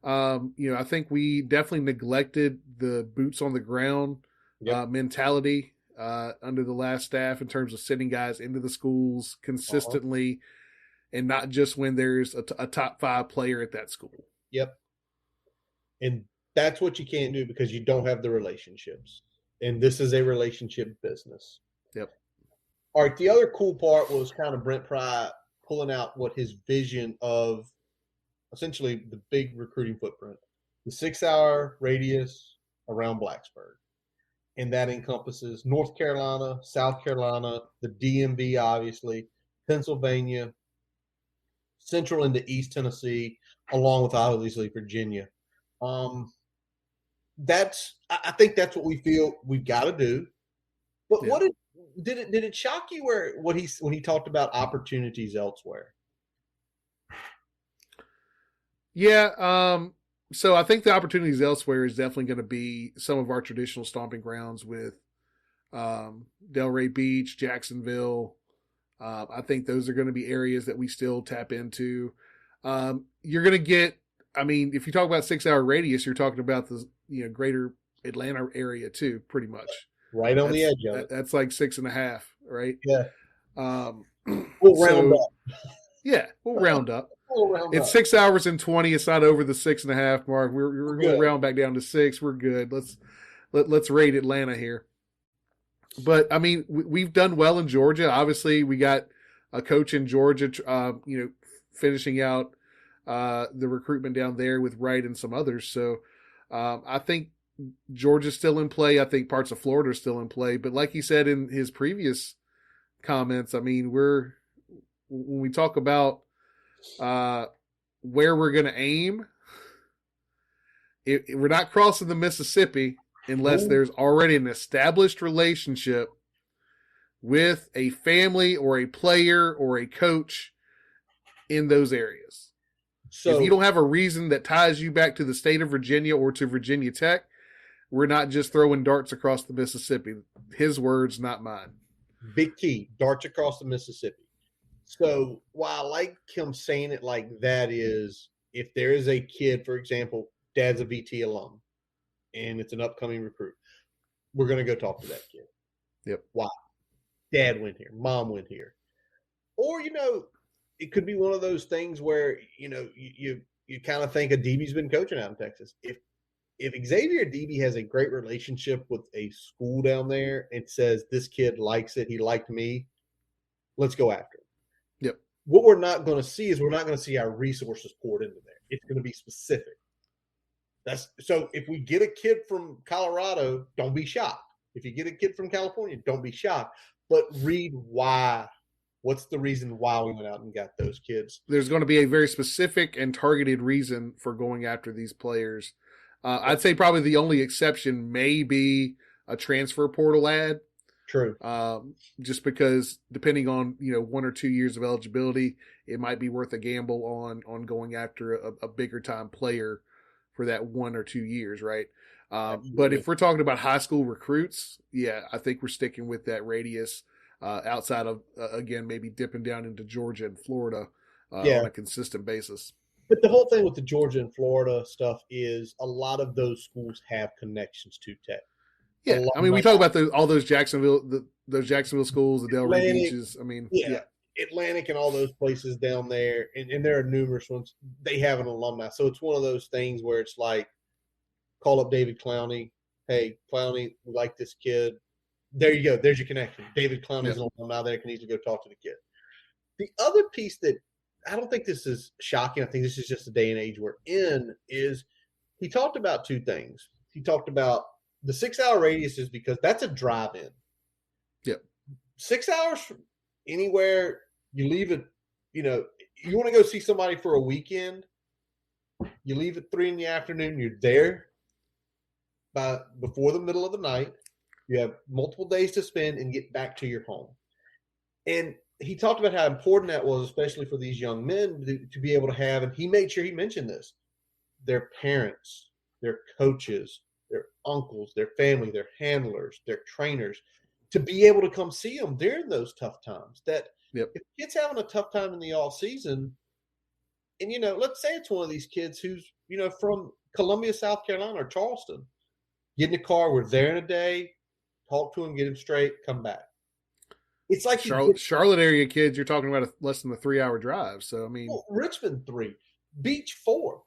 I think we definitely neglected the boots on the ground mentality under the last staff in terms of sending guys into the schools consistently and not just when there's a top 5 player at that school. Yep. And that's what you can't do because you don't have the relationships. And this is a relationship business. Yep. All right, the other cool part was kind of Brent Pry pulling out what his vision of essentially the big recruiting footprint, the 6-hour radius around Blacksburg. And that encompasses North Carolina, South Carolina, the DMV, obviously, Pennsylvania, Central into East Tennessee, along with obviously Virginia. I think that's what we feel we've got to do. But what did it shock you when he talked about opportunities elsewhere? Yeah, so I think the opportunities elsewhere is definitely going to be some of our traditional stomping grounds with Delray Beach, Jacksonville. I think those are going to be areas that we still tap into. You're going to get, I mean, if you talk about 6-hour radius, you're talking about the greater Atlanta area too, pretty much. Right on the edge of it. That's like 6.5, right? Yeah. We'll round up. Yeah, we'll round up. It's 6 hours and 20. It's not over the 6.5 mark. We're going to round back down to 6. We're good. Let's rate Atlanta here. But I mean, we've done well in Georgia. Obviously, we got a coach in Georgia, finishing out the recruitment down there with Wright and some others. So I think Georgia's still in play. I think parts of Florida are still in play. But like he said in his previous comments, I mean, when we talk about where we're going to aim, we're not crossing the Mississippi unless there's already an established relationship with a family or a player or a coach in those areas. So if you don't have a reason that ties you back to the state of Virginia or to Virginia Tech, we're not just throwing darts across the Mississippi. His words, not mine. Big key, darts across the Mississippi. So while I like him saying it like that is, if there is a kid, for example, dad's a VT alum, and it's an upcoming recruit, we're going to go talk to that kid. Yep. Why? Dad went here. Mom went here. Or, it could be one of those things where, you kind of think a DB's been coaching out in Texas. If Xavier DB has a great relationship with a school down there and says, this kid likes it, he liked me, let's go after him. Yep. What we're not going to see is we're not going to see our resources poured into there. It's going to be specific. So if we get a kid from Colorado, don't be shocked. If you get a kid from California, don't be shocked. But read why. What's the reason why we went out and got those kids? There's going to be a very specific and targeted reason for going after these players. I'd say probably the only exception may be a transfer portal ad. True. Just because depending on 1 or 2 years of eligibility, it might be worth a gamble on going after a bigger time player for that 1 or 2 years, right? But if we're talking about high school recruits, yeah, I think we're sticking with that radius outside of, again, maybe dipping down into Georgia and Florida on a consistent basis. But the whole thing with the Georgia and Florida stuff is a lot of those schools have connections to Tech. Yeah, I mean, we talk about all those Jacksonville schools, the Delray Beaches. I mean, yeah. Atlantic and all those places down there, and there are numerous ones. They have an alumni, so it's one of those things where it's like, call up David Clowney. Hey, Clowney, we like this kid. There you go. There's your connection. David Clowney's an alumni there. Can easily go talk to the kid. The other piece that I don't think this is shocking. I think this is just the day and age we're in. Is he talked about two things. He talked about the 6-hour radius is because that's a drive-in. Yep. 6 hours from anywhere, you leave it, you want to go see somebody for a weekend, you leave at 3 p.m, you're there before the middle of the night. You have multiple days to spend and get back to your home. And he talked about how important that was, especially for these young men to be able to have, and he made sure he mentioned this, their parents, their coaches, their uncles, their family, their handlers, their trainers, to be able to come see them during those tough times. That if kids having a tough time in the off season, and let's say it's one of these kids who's from Columbia, South Carolina, or Charleston, get in the car, we're there in a day, talk to him, get him straight, come back. It's like Charlotte area kids. You're talking about less than a 3-hour drive. So I mean, Richmond 3, Beach 4.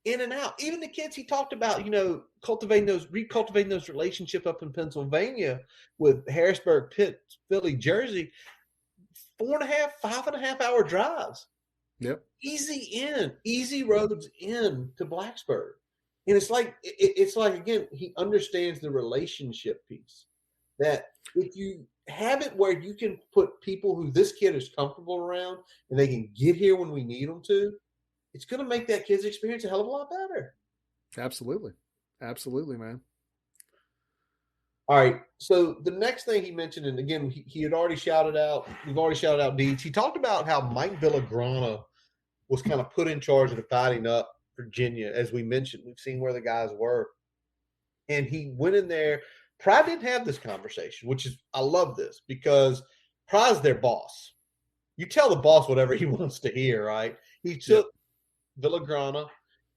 in and out. Even the kids he talked about, recultivating those relationships up in Pennsylvania with Harrisburg, Pitt, Philly, Jersey, 4.5, 5.5 hour drives. Yep. Easy roads in to Blacksburg. And it's like, again, he understands the relationship piece. That if you have it where you can put people who this kid is comfortable around and they can get here when we need them to, it's going to make that kid's experience a hell of a lot better. Absolutely. Absolutely, man. All right. So the next thing he mentioned, and again, he had already shouted out, we've already shouted out Deeds. He talked about how Mike Villagrana was kind of put in charge of dividing up Virginia. As we mentioned, we've seen where the guys were. And he went in there. Pry didn't have this conversation, which is, I love this because Pry's their boss. You tell the boss whatever he wants to hear, right? He took Villagrana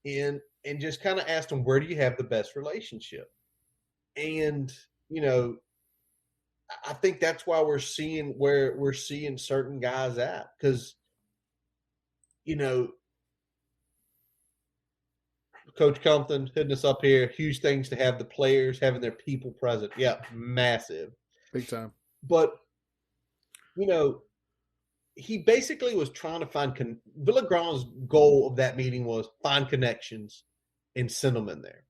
in and just kind of asked him, where do you have the best relationship? And, I think that's why we're seeing where we're seeing certain guys at. Because, Coach Compton hitting us up here. Huge things to have the players having their people present. Yeah, massive. Big time. But, he basically was trying to find Villagrana's goal of that meeting was find connections and send them in there.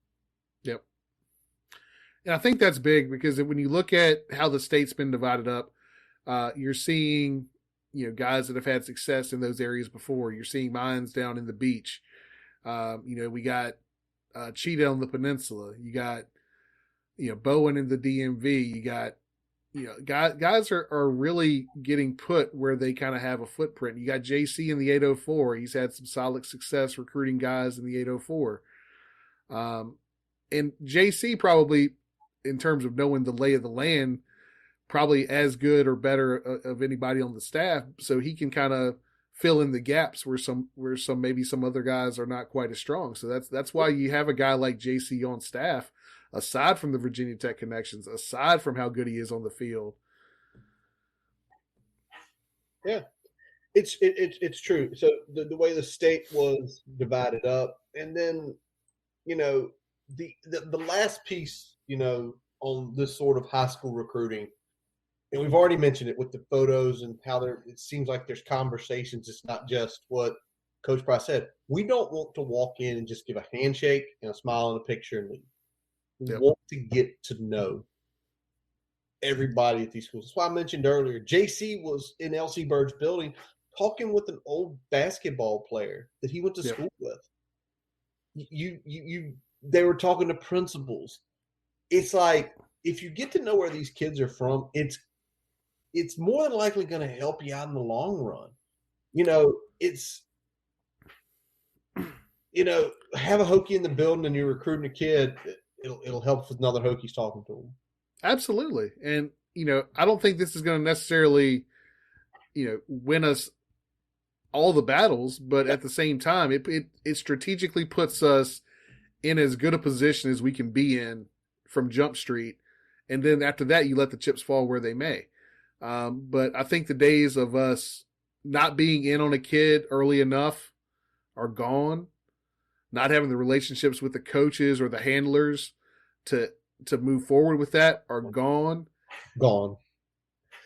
Yep. And I think that's big because when you look at how the state's been divided up, you're seeing, guys that have had success in those areas before. You're seeing mines down in the beach. We got Cheetah on the peninsula. You got, Bowen in the DMV. You got, guys are really getting put where they kind of have a footprint. You got JC in the 804. He's had some solid success recruiting guys in the 804. And JC probably, in terms of knowing the lay of the land, probably as good or better of anybody on the staff. So he can kind of fill in the gaps where maybe some other guys are not quite as strong. So that's why you have a guy like JC on staff, aside from the Virginia Tech connections, aside from how good he is on the field. Yeah, it's true. So the way the state was divided up, and then the last piece, on this sort of high school recruiting, and we've already mentioned it with the photos and how it seems like there's conversations. It's not just what Coach Pry said. We don't want to walk in and just give a handshake and a smile and a picture and leave. We want to get to know everybody at these schools. That's why I mentioned earlier, JC was in LC Bird's building talking with an old basketball player that he went to school with. They were talking to principals. It's like, if you get to know where these kids are from, it's more than likely going to help you out in the long run. Have a Hokie in the building and you're recruiting a kid, it'll help with another Hokies talking to them. Absolutely. And, I don't think this is going to necessarily, win us all the battles, but at the same time, it strategically puts us in as good a position as we can be in from Jump Street. And then after that, you let the chips fall where they may. But I think the days of us not being in on a kid early enough are gone. Not having the relationships with the coaches or the handlers to move forward with that are gone. Gone.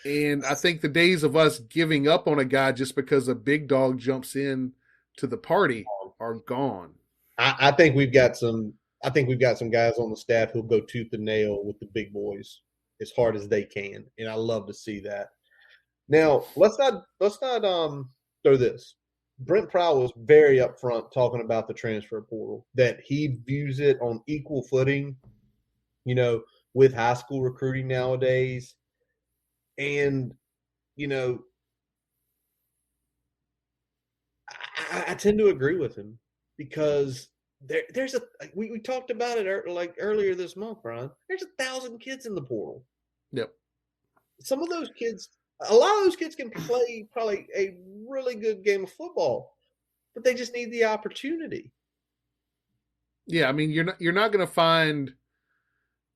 And I think the days of us giving up on a guy just because a big dog jumps in to the party are gone. I think we've got some guys on the staff who'll go tooth and nail with the big boys as hard as they can, and I love to see that. Now, let's not throw this. Brent Pry was very upfront talking about the transfer portal, that he views it on equal footing, with high school recruiting nowadays. And, I tend to agree with him because there's we talked about it earlier this month, Brian. There's 1,000 kids in the portal. Yep. Some of those kids, a lot of those kids can play probably a really good game of football, but they just need the opportunity. Yeah, I mean, you're not going to find,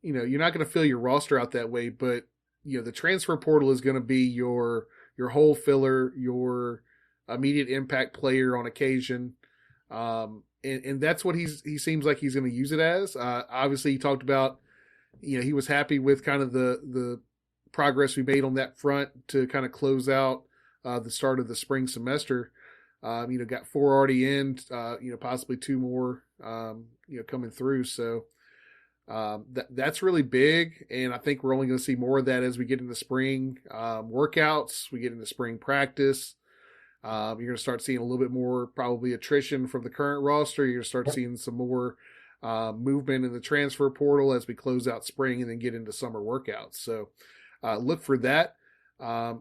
you're not going to fill your roster out that way, but the transfer portal is going to be your hole filler, your immediate impact player on occasion. And that's what he seems like he's going to use it as. Obviously, he talked about, he was happy with kind of the progress we made on that front to kind of close out the start of the spring semester. Got 4 already in, possibly 2 more, coming through. So that's really big. And I think we're only going to see more of that as we get into spring workouts, we get into spring practice. You're going to start seeing a little bit more probably attrition from the current roster. You're going to start seeing some more movement in the transfer portal as we close out spring and then get into summer workouts. So look for that.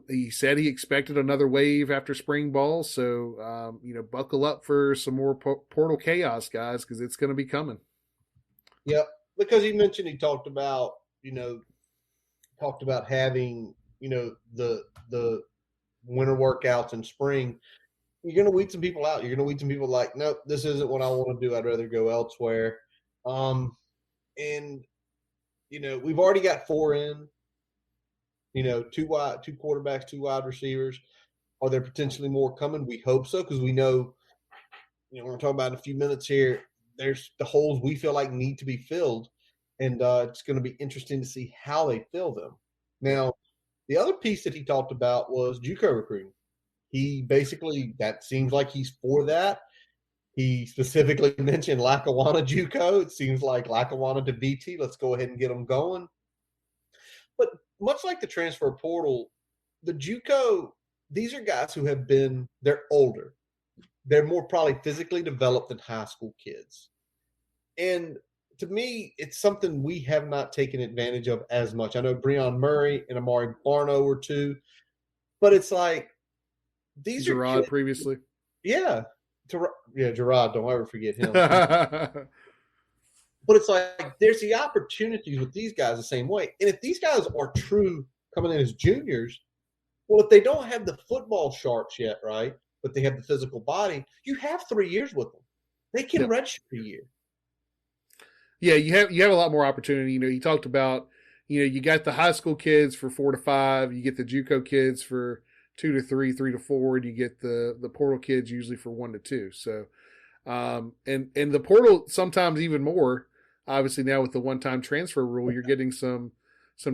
He said he expected another wave after spring ball. So, buckle up for some more portal chaos, guys, because it's going to be coming. Yep. Because he mentioned he talked about having, the winter workouts in spring. You're going to weed some people out. You're going to weed some people like, nope, this isn't what I want to do. I'd rather go elsewhere. And we've already got 4 in. 2 quarterbacks, 2 wide receivers. Are there potentially more coming? We hope so, because we know, we're going to talk about in a few minutes here, there's the holes we feel like need to be filled, and it's going to be interesting to see how they fill them. Now, the other piece that he talked about was JUCO recruiting. He basically, that seems like he's for that. He specifically mentioned Lackawanna JUCO. It seems like Lackawanna to VT. Let's go ahead and get them going. But much like the transfer portal, the JUCO, these are guys who they're older. They're more probably physically developed than high school kids. And to me, it's something we have not taken advantage of as much. I know Breon Murray and Amari Barno were 2, but it's like these Gerard are kids. Previously. Yeah. Gerard, don't ever forget him. But it's like there's the opportunities with these guys the same way. And if these guys are true coming in as juniors, well, if they don't have the football sharps yet, right, but they have the physical body, you have 3 years with them. They can redshirt a year. Yeah, you have a lot more opportunity. You talked about, you got the high school kids for 4 to 5, you get the JUCO kids for 2 to 3, 3 to 4, and you get the portal kids usually for 1 to 2. So, and the portal sometimes even more. Obviously, now with the one-time transfer rule, you're getting some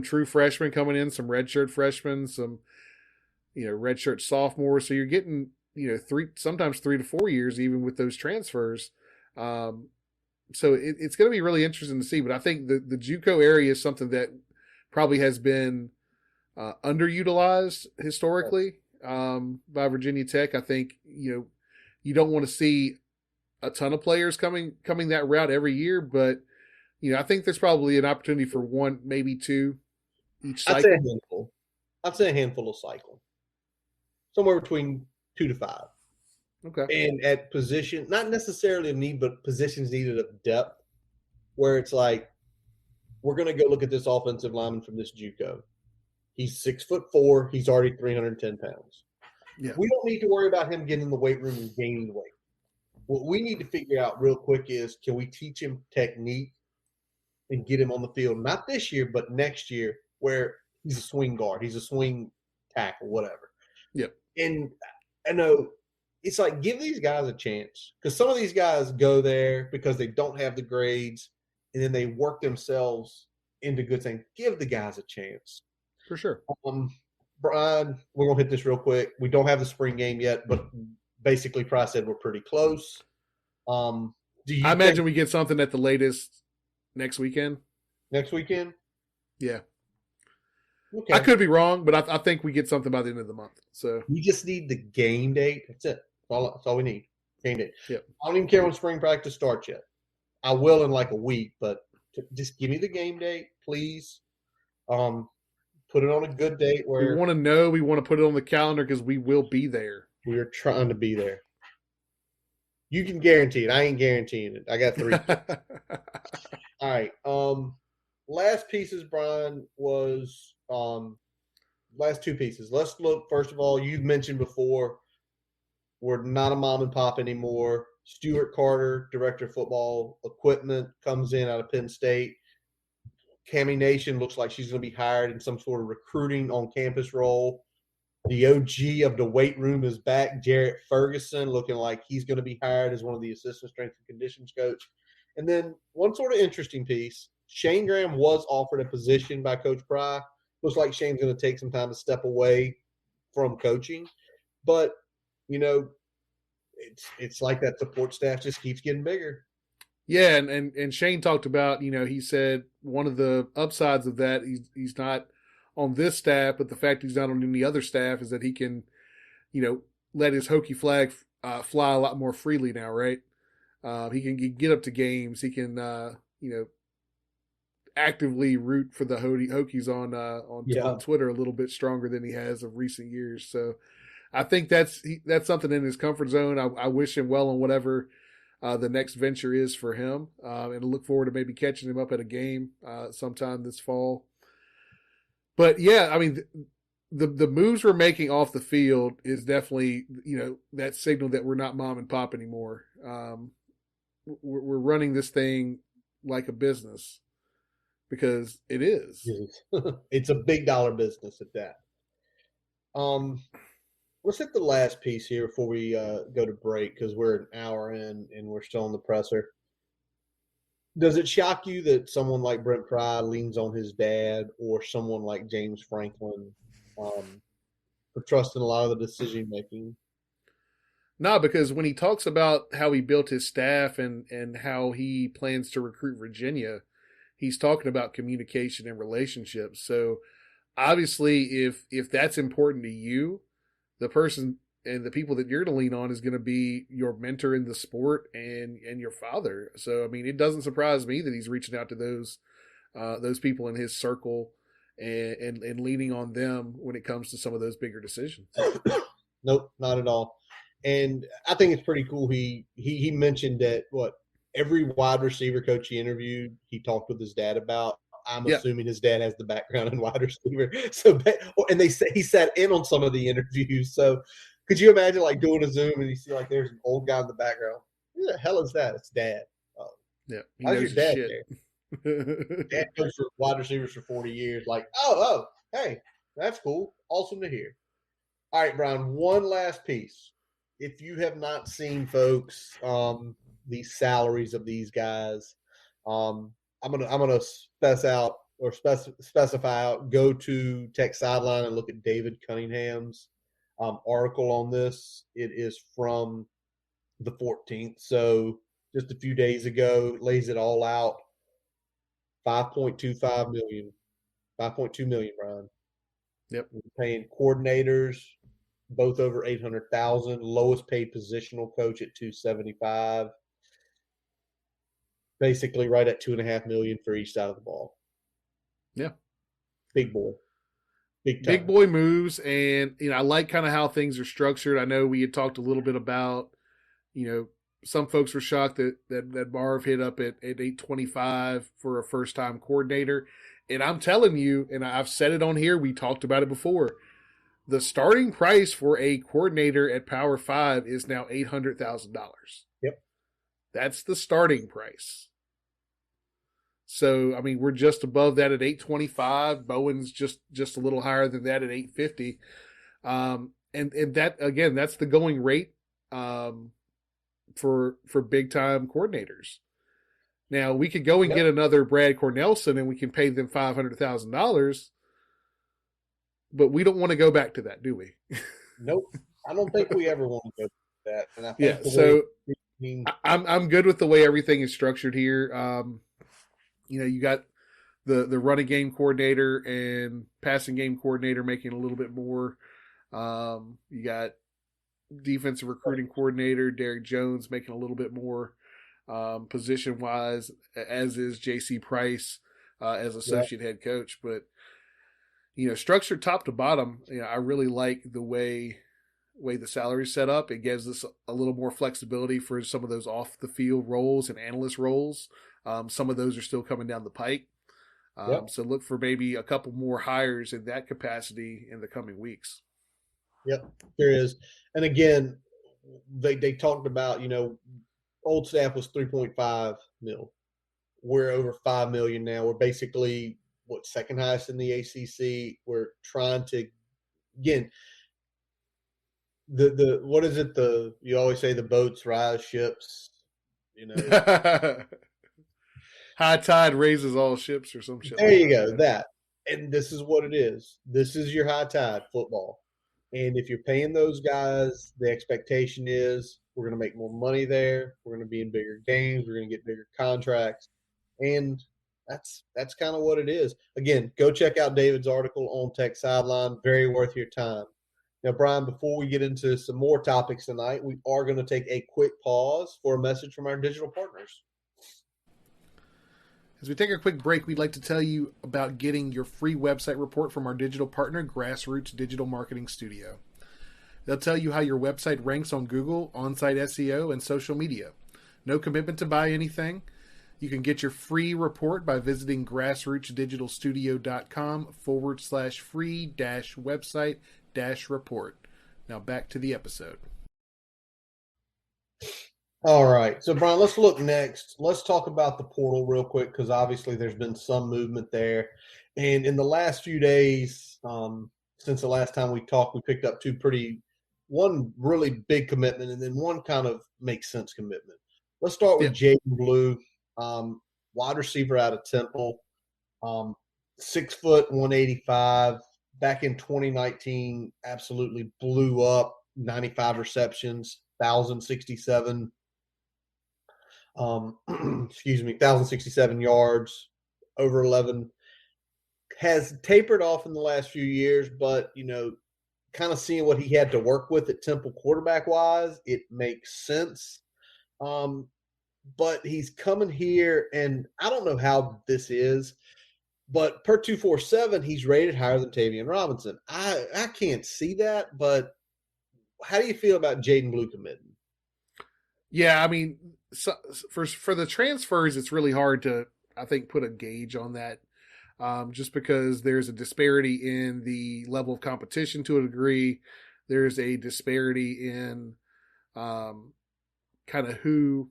true freshmen coming in, some redshirt freshmen, some redshirt sophomores. So you're getting sometimes 3 to 4 years even with those transfers. So it's going to be really interesting to see. But I think the JUCO area is something that probably has been underutilized historically by Virginia Tech. I think you don't want to see a ton of players coming that route every year, but I think there's probably an opportunity for 1, maybe 2 each cycle. I'd say a handful of cycle. Somewhere between 2 to 5. Okay. And at position, not necessarily of need, but positions needed of depth, where it's like, we're going to go look at this offensive lineman from this JUCO. He's 6'4". He's already 310 pounds. Yeah. We don't need to worry about him getting in the weight room and gaining weight. What we need to figure out real quick is, can we teach him technique and get him on the field, not this year, but next year, where he's a swing guard, he's a swing tackle, whatever. Yep. And I know it's like, give these guys a chance, because some of these guys go there because they don't have the grades, and then they work themselves into good things. Give the guys a chance. For sure. Brian, we're going to hit this real quick. We don't have the spring game yet, but basically Pry said we're pretty close. I imagine we get something at the latest next weekend. Next weekend? Yeah. Okay. I could be wrong, but I think we get something by the end of the month. So we just need the game date. That's it. That's all we need. Game date. Yep. I don't even care when spring practice starts yet. I will in like a week, but just give me the game date, please. Put it on a good date where we want to know. We want to put it on the calendar because we will be there. We are trying to be there. You can guarantee it. I ain't guaranteeing it. I got 3 kids. All right. Last pieces, Brian, was last 2 pieces. Let's look, first of all, you've mentioned before, we're not a mom and pop anymore. Stuart Carter, director of football equipment, comes in out of Penn State. Cammie Nation looks like she's going to be hired in some sort of recruiting on campus role. The OG of the weight room is back, Jarrett Ferguson, looking like he's going to be hired as one of the assistant strength and conditions coach. And then one sort of interesting piece, Shane Graham was offered a position by Coach Pry. Looks like Shane's going to take some time to step away from coaching. But, it's like that support staff just keeps getting bigger. Yeah, and Shane talked about, he said one of the upsides of that, he's not on this staff, but the fact he's not on any other staff is that he can, let his Hokie flag fly a lot more freely now, right? He can get up to games. He can, actively root for the Hokies on Twitter a little bit stronger than he has of recent years. So I think that's something in his comfort zone. I wish him well on whatever the next venture is for him, and I look forward to maybe catching him up at a game sometime this fall. But yeah, I mean, the moves we're making off the field is definitely that signal that we're not mom and pop anymore. We're running this thing like a business because it is. It's a big dollar business at that. Let's hit the last piece here before we go to break because we're an hour in and we're still in the presser. Does it shock you that someone like Brent Pry leans on his dad or someone like James Franklin for trusting a lot of the decision making? No, because when he talks about how he built his staff and how he plans to recruit Virginia, he's talking about communication and relationships. So obviously, if that's important to you, the person and the people that you're going to lean on is going to be your mentor in the sport and your father. So I mean, it doesn't surprise me that he's reaching out to those people in his circle and leaning on them when it comes to some of those bigger decisions. Nope, not at all. And I think it's pretty cool. He mentioned that every wide receiver coach he interviewed, he talked with his dad about. I'm assuming his dad has the background in wide receiver. So, and they say he sat in on some of the interviews. So, could you imagine doing a Zoom and you see there's an old guy in the background? Who the hell is that? It's Dad. Yeah, how's your dad there? Dad coached for wide receivers for 40 years. Hey, that's cool. Awesome to hear. All right, Brian. One last piece. If you have not seen, folks, these salaries of these guys, I'm gonna specify out. Go to Tech Sideline and look at David Cunningham's article on this. It is from the 14th, so just a few days ago. Lays it all out. 5.25 million, 5.2 million, Brian. Yep. We're paying coordinators both over 800,000. Lowest paid positional coach at 275. Basically, right at $2.5 million for each side of the ball. Yeah, big boy, big boy moves, and I like kind of how things are structured. I know we had talked a little bit about, some folks were shocked that Marv hit up at 825 for a first time coordinator, and I'm telling you, and I've said it on here. We talked about it before. The starting price for a coordinator at Power 5 is now $800,000. Yep. That's the starting price. So, I mean, we're just above that at 825. Bowen's just a little higher than that at 850. And that, again, that's the going rate for big time coordinators. Now, we could go and get another Brad Cornelson and we can pay them $500,000. But we don't want to go back to that, do we? Nope. I don't think we ever want to go to that. And I think so I'm good with the way everything is structured here. You got the running game coordinator and passing game coordinator making a little bit more. You got defensive recruiting coordinator Derek Jones making a little bit more position wise, as is J.C. Price as associate head coach. But structured top to bottom, I really like the way the salary is set up. It gives us a little more flexibility for some of those off the field roles and analyst roles. Some of those are still coming down the pike. So look for maybe a couple more hires in that capacity in the coming weeks. Yep, there is. And again, they talked about, old staff was 3.5 mil. We're over 5 million now. We're basically second highest in the ACC. We're trying to, again, the what is it? You always say the boats rise ships. You know, high tide raises all ships or some shit there like you that. go. Yeah. That, and this is what it is. This is your high tide football. And if you're paying those guys, the expectation is we're going to make more money there. We're going to be in bigger games. We're going to get bigger contracts, and that's kind of what it is. Again, go check out David's article on Tech Sideline. Very worth your time. Now, Brian, before we get into some more topics tonight, we are going to take a quick pause for a message from our digital partners. As we take a quick break, we'd like to tell you about getting your free website report from our digital partner, Grassroots Digital Marketing Studio. They'll tell you how your website ranks on Google, on-site SEO, and social media. No commitment to buy anything. You can get your free report by visiting grassrootsdigitalstudio.com/free-website-report. Now back to the episode. All right. So, Brian, let's look next. Let's talk about the portal real quick because obviously there's been some movement there. And in the last few days, since the last time we talked, we picked up one really big commitment and then one kind of makes sense commitment. Let's start with Jaden Blue, wide receiver out of Temple, 6 foot, 185. Back in 2019, absolutely blew up, 95 receptions, 1,067 1,067 yards, over 11. Has tapered off in the last few years, but, kind of seeing what he had to work with at Temple quarterback-wise, it makes sense. But he's coming here, and I don't know how this is, but per 247, he's rated higher than Tavian Robinson. I can't see that, but how do you feel about Jaden Blue committing? Yeah, I mean, for the transfers, it's really hard to, I think, put a gauge on that, just because there's a disparity in the level of competition to a degree. There's a disparity in kind of who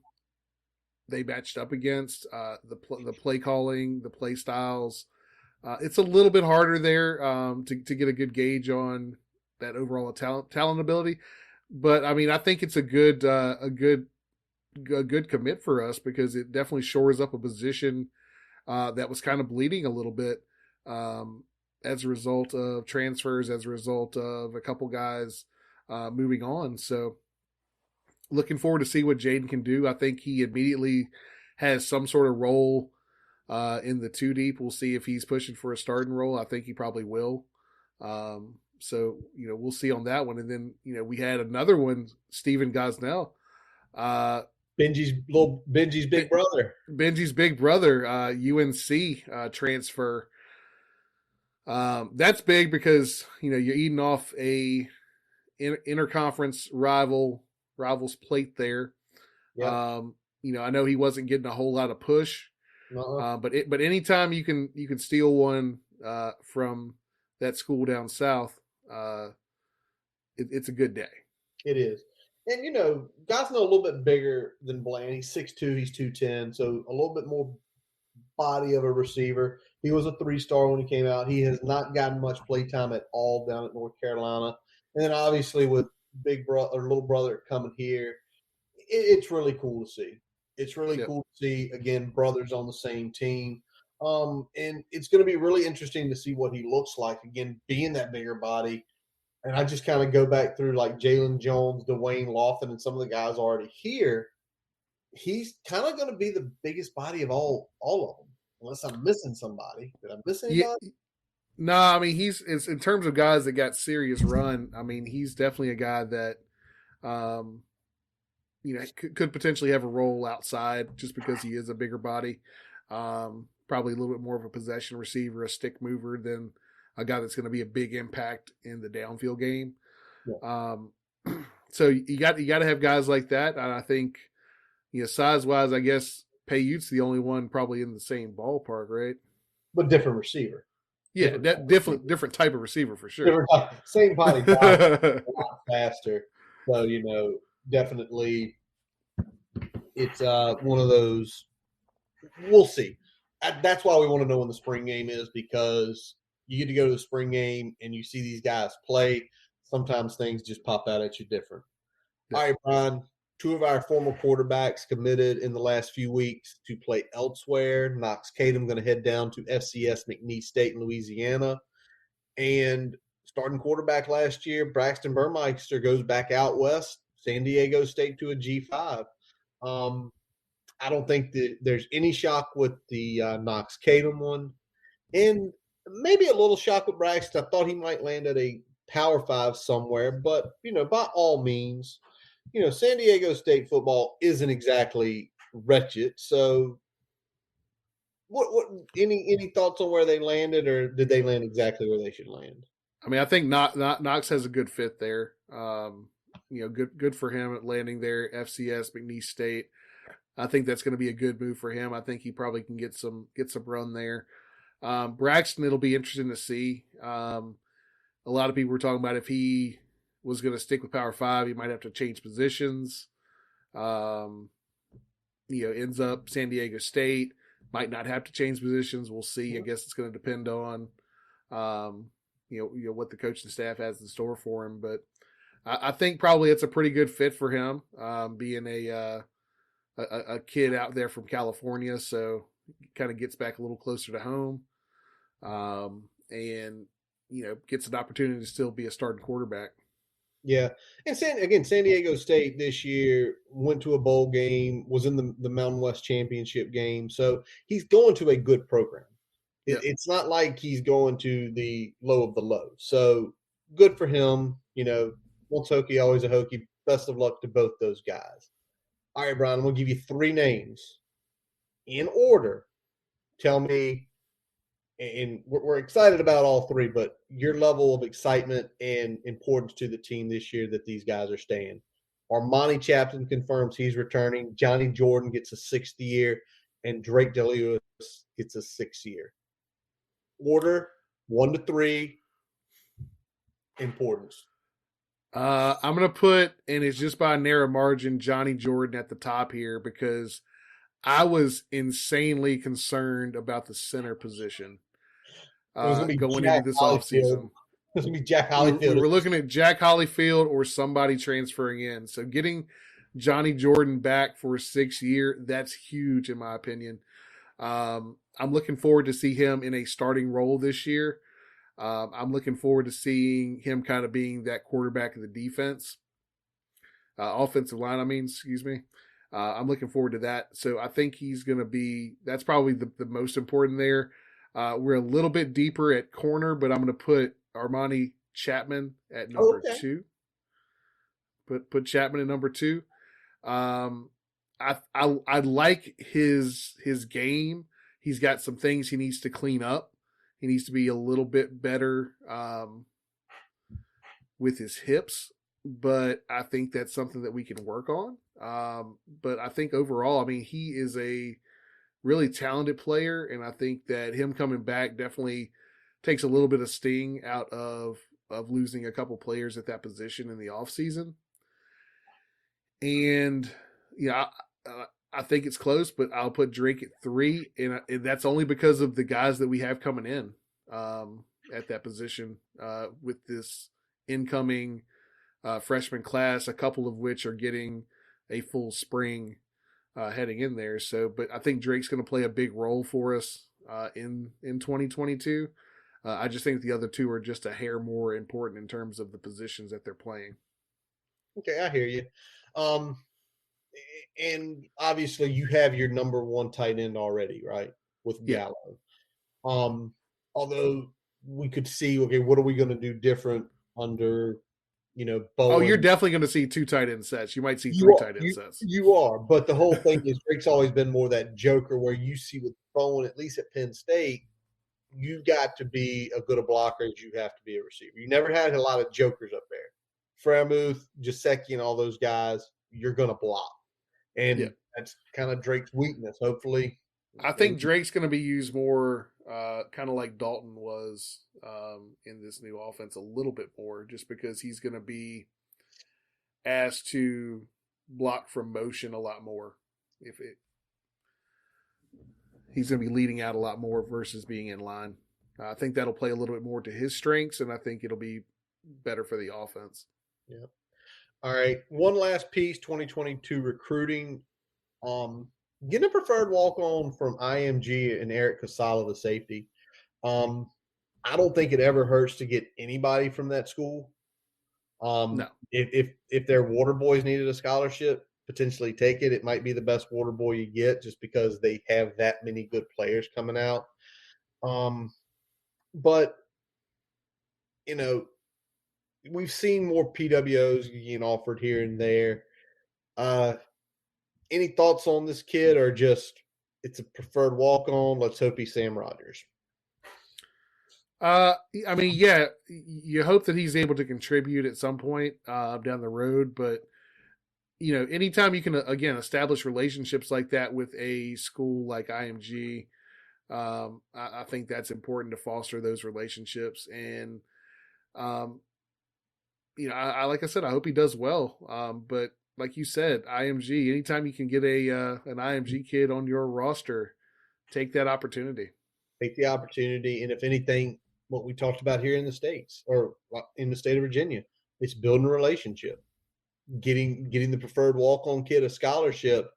they matched up against, the play calling, the play styles. It's a little bit harder there to get a good gauge on that overall talent ability. But I mean, I think it's a good commit for us because it definitely shores up a position that was kind of bleeding a little bit as a result of transfers, as a result of a couple guys moving on. So looking forward to see what Jaden can do. I think he immediately has some sort of role in the 2 deep. We'll see if he's pushing for a starting role. I think he probably will. So, we'll see on that one. And then, we had another one, Stephen Gosnell. Benji's big brother. Benji's big brother, UNC transfer. That's big because, you're eating off a interconference rivals plate there. Yep. I know he wasn't getting a whole lot of push, but anytime you can steal one from that school down south, it's a good day. It is. And, Gosnell a little bit bigger than Bland. He's 6'2", he's 210, so a little bit more body of a receiver. He was a 3-star when he came out. He has not gotten much play time at all down at North Carolina. And then obviously with big brother or little brother coming here, it's really cool to see. It's really cool to see, again, brothers on the same team. And it's going to be really interesting to see what he looks like, again, being that bigger body. And I just kind of go back through like Jalen Jones, Dwayne Lofton, and some of the guys already here. He's kind of going to be the biggest body of all of them, unless I'm missing somebody. Did I miss anybody? Yeah. No, I mean it's in terms of guys that got serious run. I mean he's definitely a guy that, could potentially have a role outside just because he is a bigger body. Probably a little bit more of a possession receiver, a stick mover than a guy that's going to be a big impact in the downfield game. Yeah. So you got to have guys like that. And I think, size wise, I guess Payute's the only one probably in the same ballpark, right? But different receiver. Yeah, different type of receiver for sure. Same body, a lot faster. So definitely, it's one of those. We'll see. That's why we want to know when the spring game is, because you get to go to the spring game and you see these guys play. sometimes things just pop out at you different. All right, Brian. Two of our former quarterbacks committed in the last few weeks to play elsewhere. Knox Kadum going to head down to FCS McNeese State in Louisiana. And starting quarterback last year, Braxton Burmeister goes back out west, San Diego State to a G5. I don't think that there's any shock with the Knox Kadum one. And maybe a little shock with Braxton. I thought he might land at a Power 5 somewhere. But, by all means, San Diego State football isn't exactly wretched. So what any thoughts on where they landed, or did they land exactly where they should land? I mean, I think Knox has a good fit there. Good for him at landing there. FCS McNeese State. I think that's going to be a good move for him. I think he probably can get some run there. Braxton, it'll be interesting to see. A lot of people were talking about if he was going to stick with Power 5, he might have to change positions. Ends up San Diego State, might not have to change positions. We'll see. I guess it's going to depend on, what the coaching staff has in store for him. But I think probably it's a pretty good fit for him, being a kid out there from California, so kind of gets back a little closer to home, and gets an opportunity to still be a starting quarterback. Yeah, and San Diego State this year went to a bowl game, was in the Mountain West Championship game, so he's going to a good program. It's not like he's going to the low of the low. So good for him. Once Hokie, always a Hokie. Best of luck to both those guys. All right, Brian, I'm going to give you three names in order. Tell me, and we're excited about all three, but your level of excitement and importance to the team this year that these guys are staying. Armani Chapman confirms he's returning. Johnny Jordan gets a sixth year, and Drake DeLewis gets a sixth year. Order 1 to 3, importance. I'm going to put, and it's just by a narrow margin, Johnny Jordan at the top here, because I was insanely concerned about the center position going into this offseason. It's going to be Jack Hollyfield. We're looking at Jack Hollyfield or somebody transferring in. So getting Johnny Jordan back for a 6th year, that's huge in my opinion. I'm looking forward to see him in a starting role this year. I'm looking forward to seeing him kind of being that quarterback of the defense. Offensive line, excuse me. I'm looking forward to that. So I think he's going to be, that's probably the most important there. We're a little bit deeper at corner, but I'm going to put Armani Chapman at number 2. Put Chapman at number 2. I like his game. He's got some things he needs to clean up. He needs to be a little bit better with his hips, but I think that's something that we can work on. But I think overall, he is a really talented player, and I think that him coming back definitely takes a little bit of sting out of losing a couple players at that position in the offseason. And I think it's close, but I'll put Drake at 3, and that's only because of the guys that we have coming in at that position with this incoming freshman class, a couple of which are getting a full spring heading in there. So, but I think Drake's going to play a big role for us in 2022. I just think the other two are just a hair more important in terms of the positions that they're playing. Okay, I hear you. And obviously you have your number 1 tight end already, right? With Gallo. Although we could see, okay, what are we going to do different under, Bowen? Oh, you're definitely going to see 2 tight end sets. You might see 3 tight end sets. You are, but the whole thing is Drake's always been more that joker where you see with Bowen, at least at Penn State, you've got to be as good a blocker as you have to be a receiver. You never had a lot of jokers up there. Freiermuth, Jasecki, and all those guys, you're going to block. And that's kind of Drake's weakness, hopefully. I think Drake's going to be used more kind of like Dalton was in this new offense a little bit more, just because he's going to be asked to block from motion a lot more. He's going to be leading out a lot more versus being in line. I think that'll play a little bit more to his strengths, and I think it'll be better for the offense. Yeah. All right. One last piece, 2022 recruiting. Getting a preferred walk-on from IMG and Eric Casala, the safety. I don't think it ever hurts to get anybody from that school. No. If their water boys needed a scholarship, potentially take it. It might be the best water boy you get just because they have that many good players coming out. But we've seen more PWOs getting offered here and there. Any thoughts on this kid, or just it's a preferred walk-on? Let's hope he's Sam Rogers. I mean, yeah, you hope that he's able to contribute at some point down the road, but anytime you can again establish relationships like that with a school like IMG, I think that's important to foster those relationships. And I like I said, I hope he does well. But like you said, IMG, anytime you can get an IMG kid on your roster, take that opportunity. Take the opportunity, and if anything, what we talked about here in the States or in the state of Virginia, it's building a relationship, getting the preferred walk-on kid a scholarship.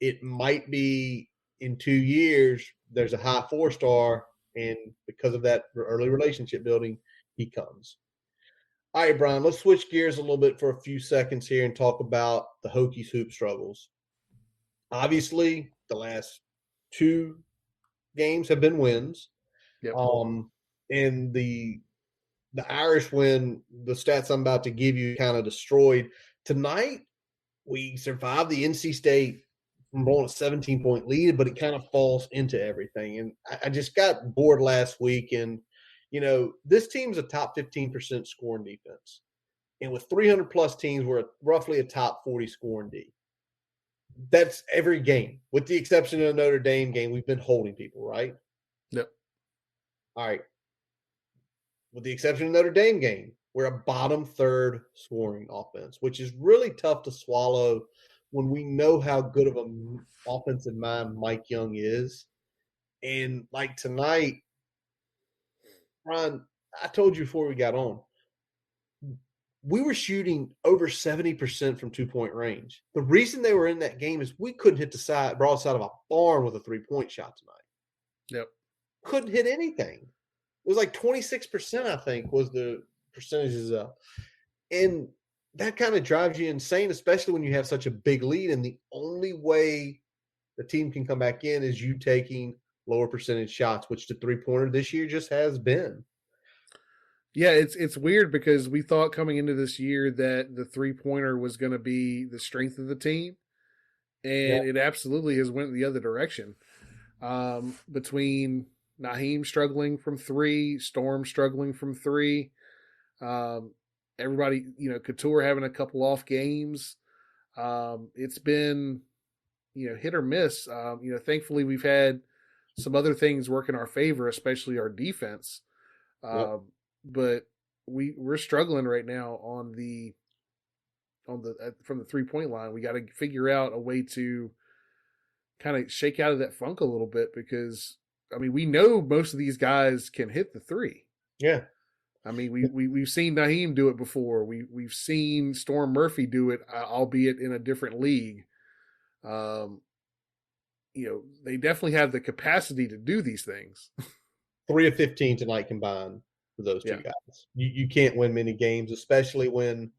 It might be in 2 years, there's a high 4-star, and because of that early relationship building, he comes. All right, Brian, let's switch gears a little bit for a few seconds here and talk about the Hokies hoop struggles. Obviously, the last 2 games have been wins. Yep. And the Irish win, the stats I'm about to give you kind of destroyed. Tonight, we survived the NC State from blowing a 17-point lead, but it kind of falls into everything. And I just got bored last week. And, this team's a top 15% scoring defense. And with 300-plus teams, we're roughly a top 40 scoring D. That's every game. With the exception of the Notre Dame game, we've been holding people, right? Yep. All right. With the exception of the Notre Dame game, we're a bottom third scoring offense, which is really tough to swallow when we know how good of an offensive mind Mike Young is. And like tonight, Ron, I told you before we got on, we were shooting over 70% from 2-point range. The reason they were in that game is we couldn't hit the broadside of a barn with a 3-point shot tonight. Yep. Couldn't hit anything. It was like 26%, I think, was the percentages up. And that kind of drives you insane, especially when you have such a big lead. And the only way the team can come back in is you taking lower percentage shots, which the 3-pointer this year just has been. Yeah, it's weird because we thought coming into this year that the 3-pointer was going to be the strength of the team, and it absolutely has went the other direction. Between Naheem struggling from 3, Storm struggling from 3, everybody, Couture having a couple off games. It's been, hit or miss. Thankfully we've had some other things work in our favor, especially our defense. But we're struggling right now from the 3-point line. We got to figure out a way to kind of shake out of that funk a little bit because we know most of these guys can hit the 3. Yeah. We've seen Naheem do it before. We've seen Storm Murphy do it, albeit in a different league. They definitely have the capacity to do these things. 3 of 15 tonight combined for those 2 guys. You can't win many games, especially when,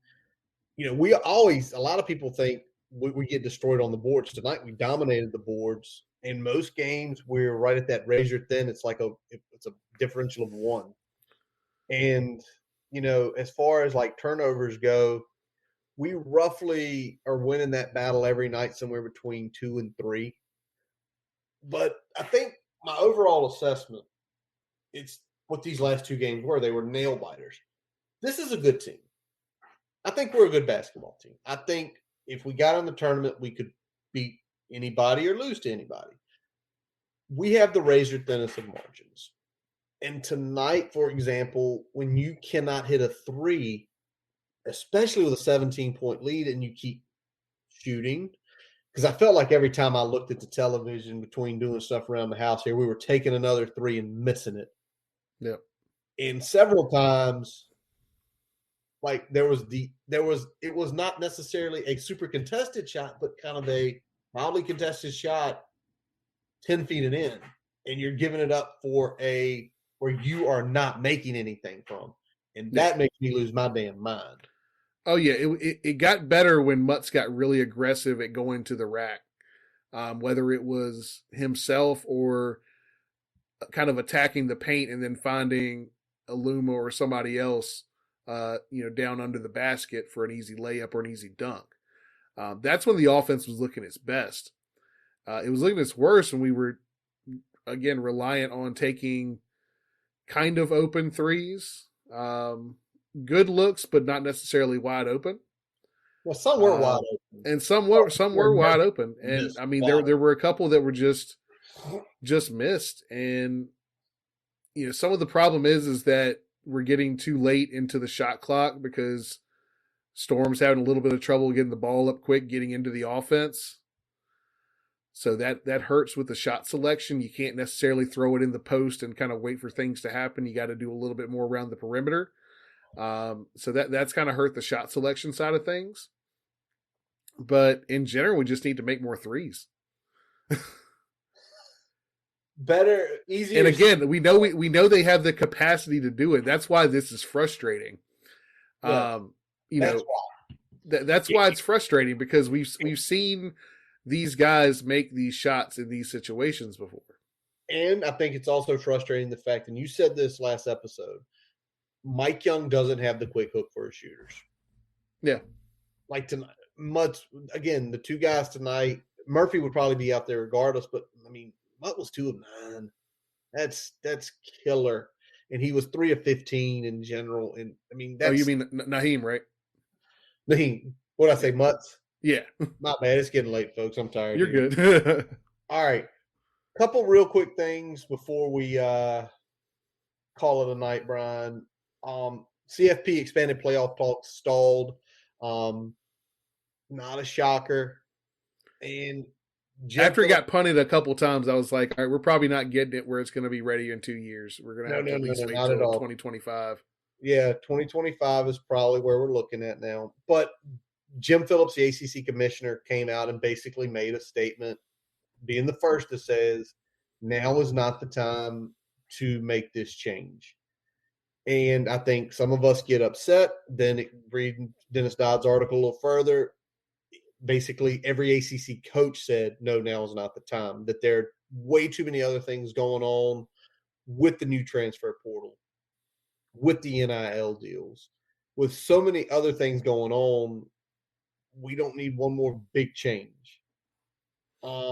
a lot of people think we get destroyed on the boards. Tonight we dominated the boards. In most games, we're right at that razor thin. It's like it's a differential of 1. And, as far as like turnovers go, we roughly are winning that battle every night somewhere between 2 and 3. But I think my overall assessment, it's what these last 2 games were. They were nail biters. This is a good team. I think we're a good basketball team. I think if we got in the tournament, we could beat anybody or lose to anybody. We have the razor thinnest of margins. And tonight, for example, when you cannot hit a 3, especially with a 17-point lead, and you keep shooting, because I felt like every time I looked at the television between doing stuff around the house here, we were taking another 3 and missing it. Yep. And several times like it was not necessarily a super contested shot, but kind of a mildly contested shot 10 feet and in, and you're giving it up for where you are not making anything from. And that makes me lose my damn mind. Oh yeah, it got better when Mutz got really aggressive at going to the rack, whether it was himself or kind of attacking the paint and then finding a Luma or somebody else, down under the basket for an easy layup or an easy dunk. That's when the offense was looking its best. It was looking its worst when we were, again, reliant on taking kind of open threes. Good looks, but not necessarily wide open. Well, some were wide open, and some were wide open. And I mean, there were a couple that were just missed. And some of the problem is that we're getting too late into the shot clock because Storm's having a little bit of trouble getting the ball up quick, getting into the offense. So that hurts with the shot selection. You can't necessarily throw it in the post and kind of wait for things to happen. You got to do a little bit more around the perimeter. So that's kind of hurt the shot selection side of things. But in general, we just need to make more threes. Better, easier. And again, we know they have the capacity to do it. That's why this is frustrating. Yeah. That's why it's frustrating, because we've seen these guys make these shots in these situations before. And I think it's also frustrating the fact, and you said this last episode, Mike Young doesn't have the quick hook for his shooters. Yeah. Like tonight, again, the two guys tonight, Murphy would probably be out there regardless, but I mean, Mutt was 2 of 9. That's killer. And he was 3 of 15 in general. And I mean, that's. Oh, you mean Naheem, right? Naheem. What did I say, Mutts? Yeah. My bad. It's getting late, folks. I'm tired. You're good. All right. Couple real quick things before we call it a night, Brian. CFP expanded playoff talks stalled. Not a shocker. And after it got punted a couple times, I was like, all right, we're probably not getting it where it's going to be ready in 2 years. We're going to have to at least wait until 2025. Yeah, 2025 is probably where we're looking at now. But Jim Phillips, the ACC commissioner, came out and basically made a statement, being the first that says, now is not the time to make this change. And I think some of us get upset. Then reading Dennis Dodd's article a little further, basically every ACC coach said, no, now is not the time, that there are way too many other things going on with the new transfer portal, with the NIL deals, with so many other things going on. We don't need one more big change. I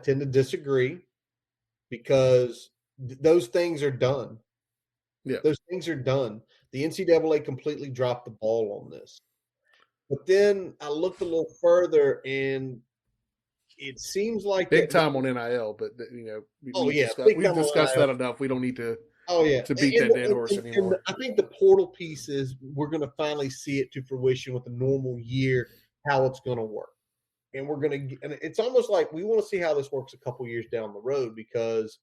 tend to disagree, because those things are done. Yeah, those things are done. The NCAA completely dropped the ball on this. But then I looked a little further, and it seems like big time on NIL. But we've discussed that enough. We don't need to. To beat that dead horse anymore. I think the portal piece is we're going to finally see it to fruition with a normal year, how it's going to work. And we're going to, and it's almost like we want to see how this works a couple years down the road, because,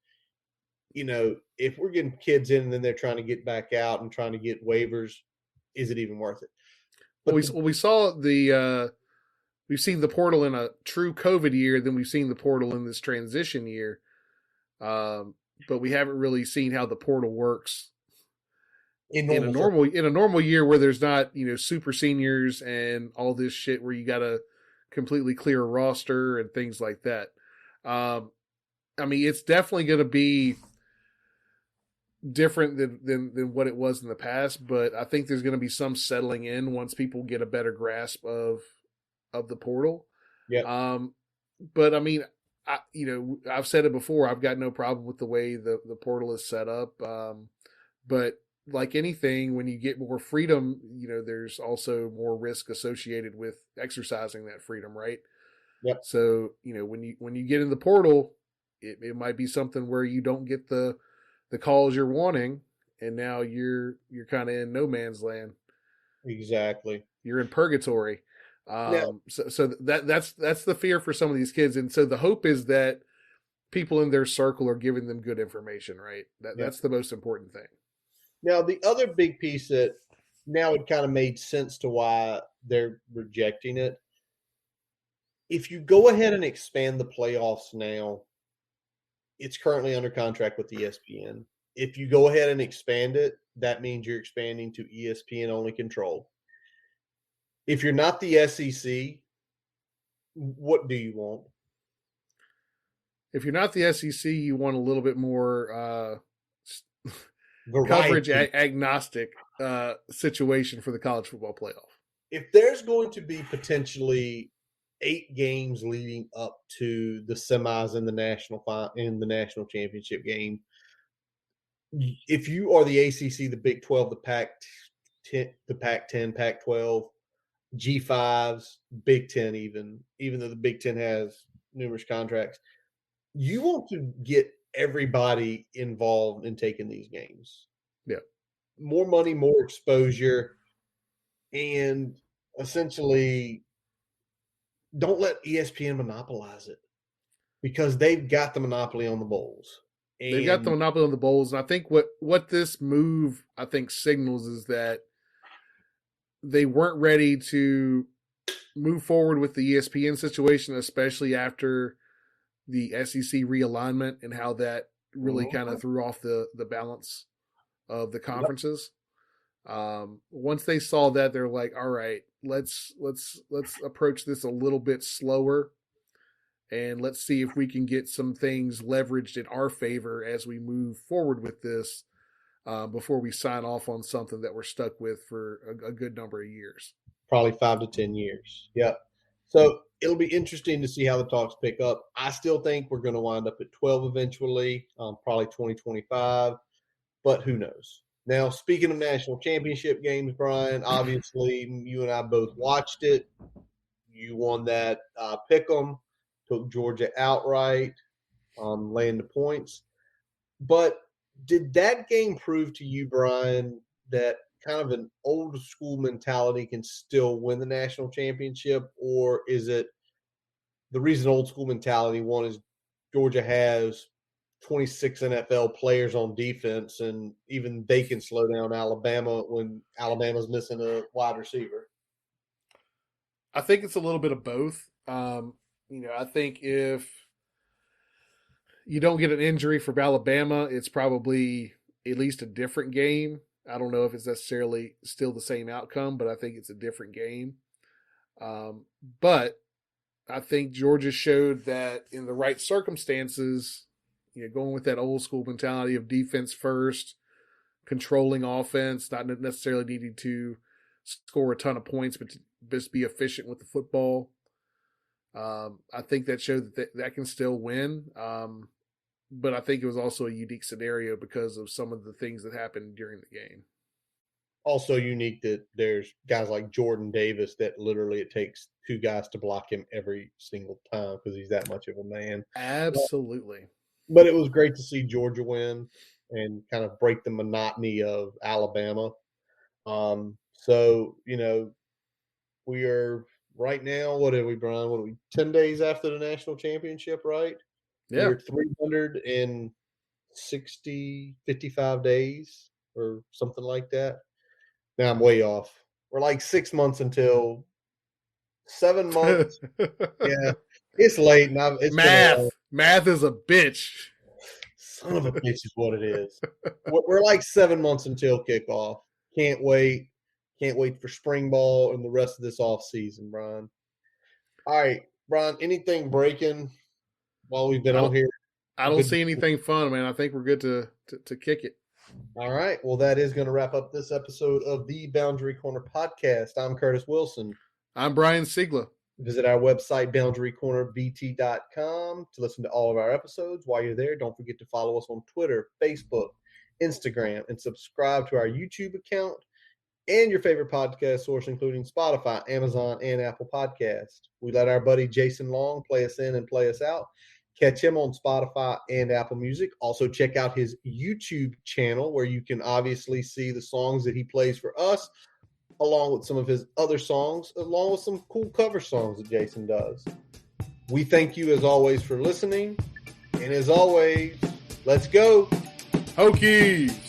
if we're getting kids in and then they're trying to get back out and trying to get waivers, is it even worth it? But we saw we've seen the portal in a true COVID year, then we've seen the portal in this transition year. But we haven't really seen how the portal works in a normal year where there's not, super seniors and all this shit where you got to completely clear a roster and things like that. I mean, it's definitely going to be different than what it was in the past, but I think there's going to be some settling in once people get a better grasp of the portal. Yeah. But I mean, I've said it before, I've got no problem with the way the portal is set up. But like anything, when you get more freedom, there's also more risk associated with exercising that freedom, right? Yep. So, when you get in the portal, it might be something where you don't get the calls you're wanting, and now you're kind of in no man's land. Exactly. You're in purgatory. So that's the fear for some of these kids. And so the hope is that people in their circle are giving them good information, right? That's the most important thing. Now, the other big piece that now it kind of made sense to why they're rejecting it. If you go ahead and expand the playoffs now, it's currently under contract with ESPN. If you go ahead and expand it, that means you're expanding to ESPN only control. If you're not the SEC, what do you want? If you're not the SEC, you want a little bit more coverage agnostic situation for the college football playoff. If there's going to be potentially 8 games leading up to the semis in the national championship game, if you are the ACC, the Big 12, the Pac-10, Pac-12, G5s, Big 10, even though the Big 10 has numerous contracts, you want to get everybody involved in taking these games. Yeah. More money, more exposure, and essentially don't let ESPN monopolize it because they've got the monopoly on the bowls. They've got the monopoly on the bowls. And I think what this move, I think, signals is that they weren't ready to move forward with the ESPN situation, especially after the SEC realignment and how that really kind of threw off the balance of the conferences. Yep. Once they saw that, they're like, all right, let's approach this a little bit slower, and let's see if we can get some things leveraged in our favor as we move forward with this before we sign off on something that we're stuck with for a good number of years. Probably 5 to 10 years. Yep. So it'll be interesting to see how the talks pick up. I still think we're going to wind up at 12 eventually, probably 2025, but who knows? Now, speaking of national championship games, Brian, obviously you and I both watched it. You won that pick'em, took Georgia outright, laying the points. But did that game prove to you, Brian, that kind of an old school mentality can still win the national championship? Or is it the reason old school mentality, one is Georgia has 26 NFL players on defense, and even they can slow down Alabama when Alabama's missing a wide receiver? I think it's a little bit of both. I think if you don't get an injury from Alabama, it's probably at least a different game. I don't know if it's necessarily still the same outcome, but I think it's a different game. But I think Georgia showed that in the right circumstances, going with that old school mentality of defense first, controlling offense, not necessarily needing to score a ton of points, but to just be efficient with the football. I think that showed that can still win. But I think it was also a unique scenario because of some of the things that happened during the game. Also unique that there's guys like Jordan Davis that literally it takes 2 guys to block him every single time because he's that much of a man. Absolutely. But it was great to see Georgia win and kind of break the monotony of Alabama. So, we are right now, what are we, Brian? What are we, 10 days after the national championship, right? Yeah. We're 55 days or something like that. Now I'm way off. We're like 6 months until 7 months. Yeah, it's late. Now it's math is a bitch. Son of a bitch is what it is. We're like 7 months until kickoff. Can't wait. Can't wait for spring ball and the rest of this off season, Brian. All right, Brian, anything breaking while we've been on here? I don't see anything fun, man. I think we're good to kick it. All right. Well, that is going to wrap up this episode of the Boundary Corner podcast. I'm Curtis Wilson. I'm Brian Siegler. Visit our website, boundarycornerbt.com, to listen to all of our episodes. While you're there, don't forget to follow us on Twitter, Facebook, Instagram, and subscribe to our YouTube account and your favorite podcast source, including Spotify, Amazon, and Apple Podcasts. We let our buddy Jason Long play us in and play us out. Catch him on Spotify and Apple Music. Also, check out his YouTube channel where you can obviously see the songs that he plays for us, along with some of his other songs, along with some cool cover songs that Jason does. We thank you, as always, for listening. And as always, let's go. Hokies!